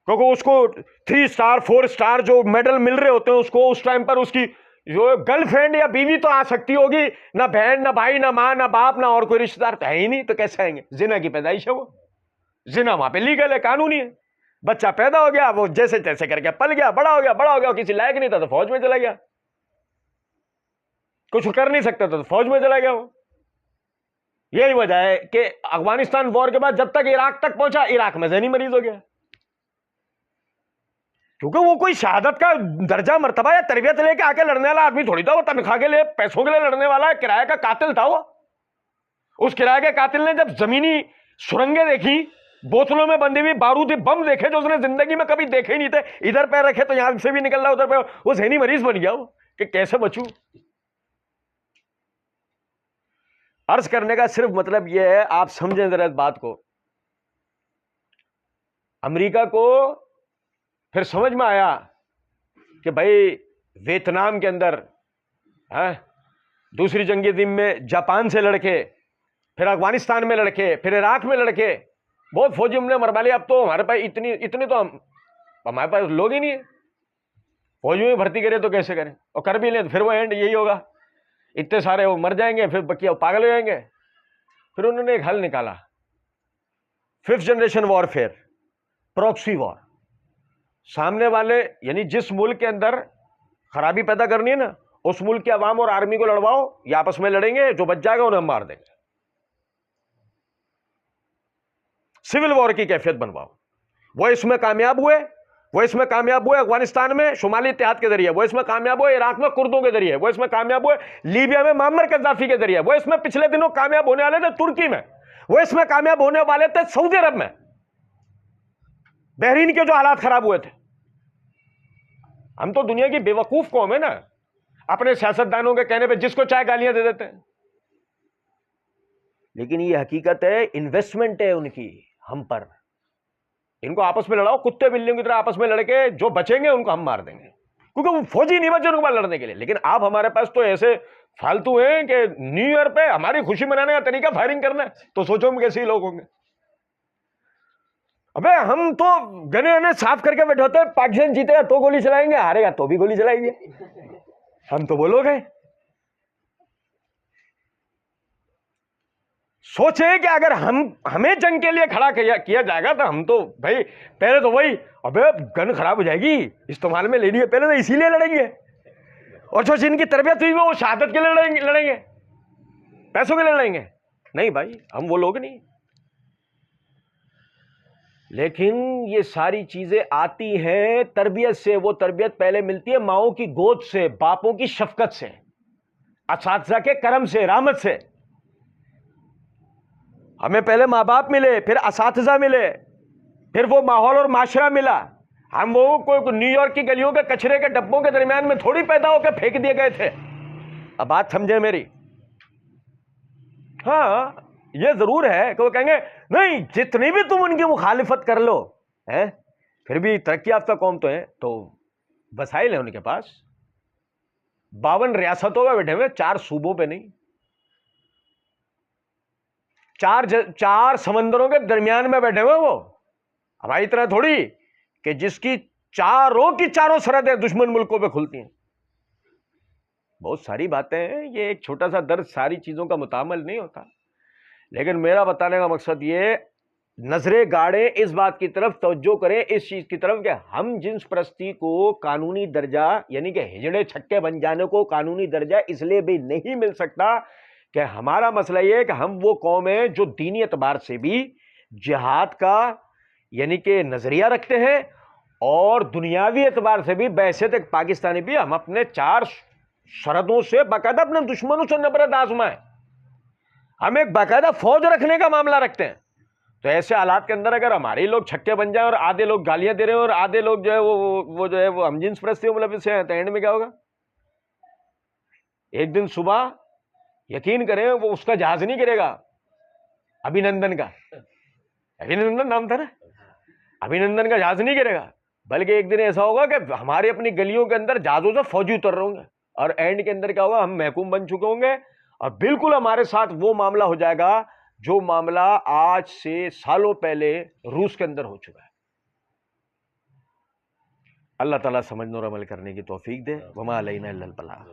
کیونکہ اس کو 3 اسٹار 4 اسٹار جو میڈل مل رہے ہوتے ہیں، اس کو اس ٹائم پر اس کی جو گرل فرینڈ یا بیوی تو آ سکتی ہوگی، نہ بہن، نہ بھائی، نہ ماں، نہ باپ، نہ اور کوئی رشتہ دار تو ہے ہی نہیں، تو کیسے آئیں گے؟ زنا کی پیدائش ہے وہ، زنا وہاں پہ لیگل ہے، قانونی ہے. بچہ پیدا ہو گیا، وہ جیسے تیسے کر کے پل گیا، بڑا ہو گیا، کسی لائق نہیں تھا تو فوج میں چلا گیا، کچھ کر نہیں سکتا تھا تو فوج میں چلا گیا. وہ یہی وجہ ہے کہ افغانستان وار کے بعد جب تک عراق تک پہنچا، عراق میں ذہنی مریض ہو گیا، کیونکہ وہ کوئی شہادت کا درجہ مرتبہ یا تربیت لے کے آ کے لڑنے والا آدمی تھوڑی تھا. وہ تنخواہ کے لیے، پیسوں کے لیے لڑنے والا ہے، کرایہ کا قاتل تھا وہ. اس کرایہ کے قاتل نے جب زمینی سرنگیں دیکھی، بوتلوں میں بندی ہوئی بارودی بم دیکھے جو اس نے زندگی میں کبھی دیکھے ہی نہیں تھے، ادھر پیر رکھے تو یہاں سے بھی نکل رہا، ادھر پیر، وہ ذہنی مریض بن گیا وہ کہ کیسے بچوں. عرض کرنے کا صرف مطلب یہ ہے، آپ سمجھیں ذرا اس بات کو. امریکہ کو پھر سمجھ میں آیا کہ بھائی ویتنام کے اندر دوسری جنگ عظیم میں جاپان سے لڑکے، پھر افغانستان میں لڑکے، پھر عراق میں لڑکے، بہت فوجی ہم نے مروا لیا. اب تو ہمارے پاس اتنے تو ہمارے پاس لوگ ہی نہیں ہیں. فوجی میں بھرتی کرے تو کیسے کریں، اور کر بھی لیں تو پھر وہ اینڈ یہی ہوگا، اتنے سارے وہ مر جائیں گے، پھر بکیا پاگل ہو جائیں گے. پھر انہوں نے ایک حل نکالا، 5th جنریشن وارفیئر، پروکسی وار. سامنے والے یعنی جس ملک کے اندر خرابی پیدا کرنی ہے نا، اس ملک کے عوام اور آرمی کو لڑواؤ، یہ آپس میں لڑیں گے، جو بچ جائے گا انہیں ہم مار دیں گے. سول وار کی کیفیت بنواؤ. وہ اس میں کامیاب ہوئے افغانستان میں شمالی اتحاد کے ذریعے، وہ اس میں کامیاب ہوئے عراق میں کردوں کے ذریعے، وہ اس میں کامیاب ہوئے لیبیا میں معمر قذافی کے ذریعے، وہ اس میں پچھلے دنوں کامیاب ہونے والے تھے ترکی میں، وہ اس میں کامیاب ہونے والے تھے سعودی عرب میں. بحرین کے جو حالات خراب ہوئے تھے. ہم تو دنیا کی بے وقوف قوم ہے نا، اپنے سیاستدانوں کے کہنے پہ جس کو چاہے گالیاں دے دیتے ہیں. لیکن یہ حقیقت ہے، انویسٹمنٹ ہے ان کی ہم پر. ان کو آپس میں لڑاؤ، کتے بلیوں کی طرح آپس میں لڑ کے جو بچیں گے ان کو ہم مار دیں گے، کیونکہ وہ فوجی نہیں بچے ان کے پاس لڑنے کے لیے. لیکن آپ ہمارے پاس تو ایسے فالتو ہیں کہ نیو ایئر پہ ہماری خوشی منانے کا طریقہ فائرنگ کرنا ہے، تو سوچو ہم کیسے لوگ ہوں گے. ابے ہم تو گنے گنے صاف کر کے بیٹھے ہوتے ہیں، پاکستان جیتے گا تو گولی چلائیں گے، ہارے گا تو بھی گولی چلائیں گے. ہم تو وہ لوگ ہیں. سوچے کہ اگر ہمیں جنگ کے لیے کھڑا کیا جائے گا تو ہم تو بھائی پہلے تو وہی ابے گن خراب ہو جائے گی، استعمال میں لینی ہے، پہلے تو اسی لیے لڑیں گے. اور جو جن کی تربیت ہوئی وہ شہادت کے لیے لڑیں گے، پیسوں کے لیے لڑیں گے. نہیں بھائی، ہم وہ لوگ نہیں. لیکن یہ ساری چیزیں آتی ہیں تربیت سے. وہ تربیت پہلے ملتی ہے ماؤں کی گود سے، باپوں کی شفقت سے، اساتذہ کے کرم سے، رحمت سے. ہمیں پہلے ماں باپ ملے، پھر اساتذہ ملے، پھر وہ ماحول اور معاشرہ ملا. ہم وہ کوئی نیو یارک کی گلیوں کے کچرے کے ڈبوں کے درمیان میں تھوڑی پیدا ہو کے پھینک دیے گئے تھے. اب بات سمجھے میری. ہاں یہ ضرور ہے کہ وہ کہیں گے نہیں جتنی بھی تم ان کی مخالفت کر لو پھر بھی ترقی یافتہ قوم تو ہے، تو وسائل ہیں ان کے پاس. 52 ریاستوں میں بیٹھے ہوئے، 4 صوبوں پہ نہیں، 4 سمندروں کے درمیان میں بیٹھے ہوئے. وہ ہماری طرح تھوڑی کہ جس کی چاروں سرحدیں دشمن ملکوں پہ کھلتی ہیں. بہت ساری باتیں ہیں، یہ ایک چھوٹا سا درد ساری چیزوں کا متعامل نہیں ہوتا. لیکن میرا بتانے کا مقصد یہ، نظریں گاڑیں، اس بات کی طرف توجہ کریں، اس چیز کی طرف کہ ہم جنس پرستی کو قانونی درجہ، یعنی کہ ہجڑے چھکے بن جانے کو قانونی درجہ اس لیے بھی نہیں مل سکتا کہ ہمارا مسئلہ یہ ہے کہ ہم وہ قوم ہیں جو دینی اعتبار سے بھی جہاد کا یعنی کہ نظریہ رکھتے ہیں، اور دنیاوی اعتبار سے بھی بحیثیت ایک پاکستانی بھی ہم اپنے 4 سرحدوں سے باقاعدہ اپنے دشمنوں سے نبرد آزمائیں. ہم ایک باقاعدہ فوج رکھنے کا معاملہ رکھتے ہیں. تو ایسے حالات کے اندر اگر ہمارے لوگ چھکے بن جائیں اور آدھے لوگ گالیاں دے رہے ہیں اور آدھے لوگ جو ہے وہ جو ہے وہ ہم جنس پرستی ملوث ہیں، تو اینڈ میں کیا ہوگا؟ ایک دن صبح یقین کریں وہ اس کا جہاز نہیں گرے گا، ابھینندن کا، ابھینندن نام تھا نا، ابھینندن کا جہاز نہیں گرے گا، بلکہ ایک دن ایسا ہوگا کہ ہماری اپنی گلیوں کے اندر جہازوں سے فوجی اتر رہے ہوں گے، اور اینڈ کے اندر کیا ہوگا؟ ہم محکوم بن چکے ہوں گے، اور بالکل ہمارے ساتھ وہ معاملہ ہو جائے گا جو معاملہ آج سے سالوں پہلے روس کے اندر ہو چکا ہے. اللہ تعالیٰ سمجھنے اور عمل کرنے کی توفیق دے. وما علینا الا البلاغ.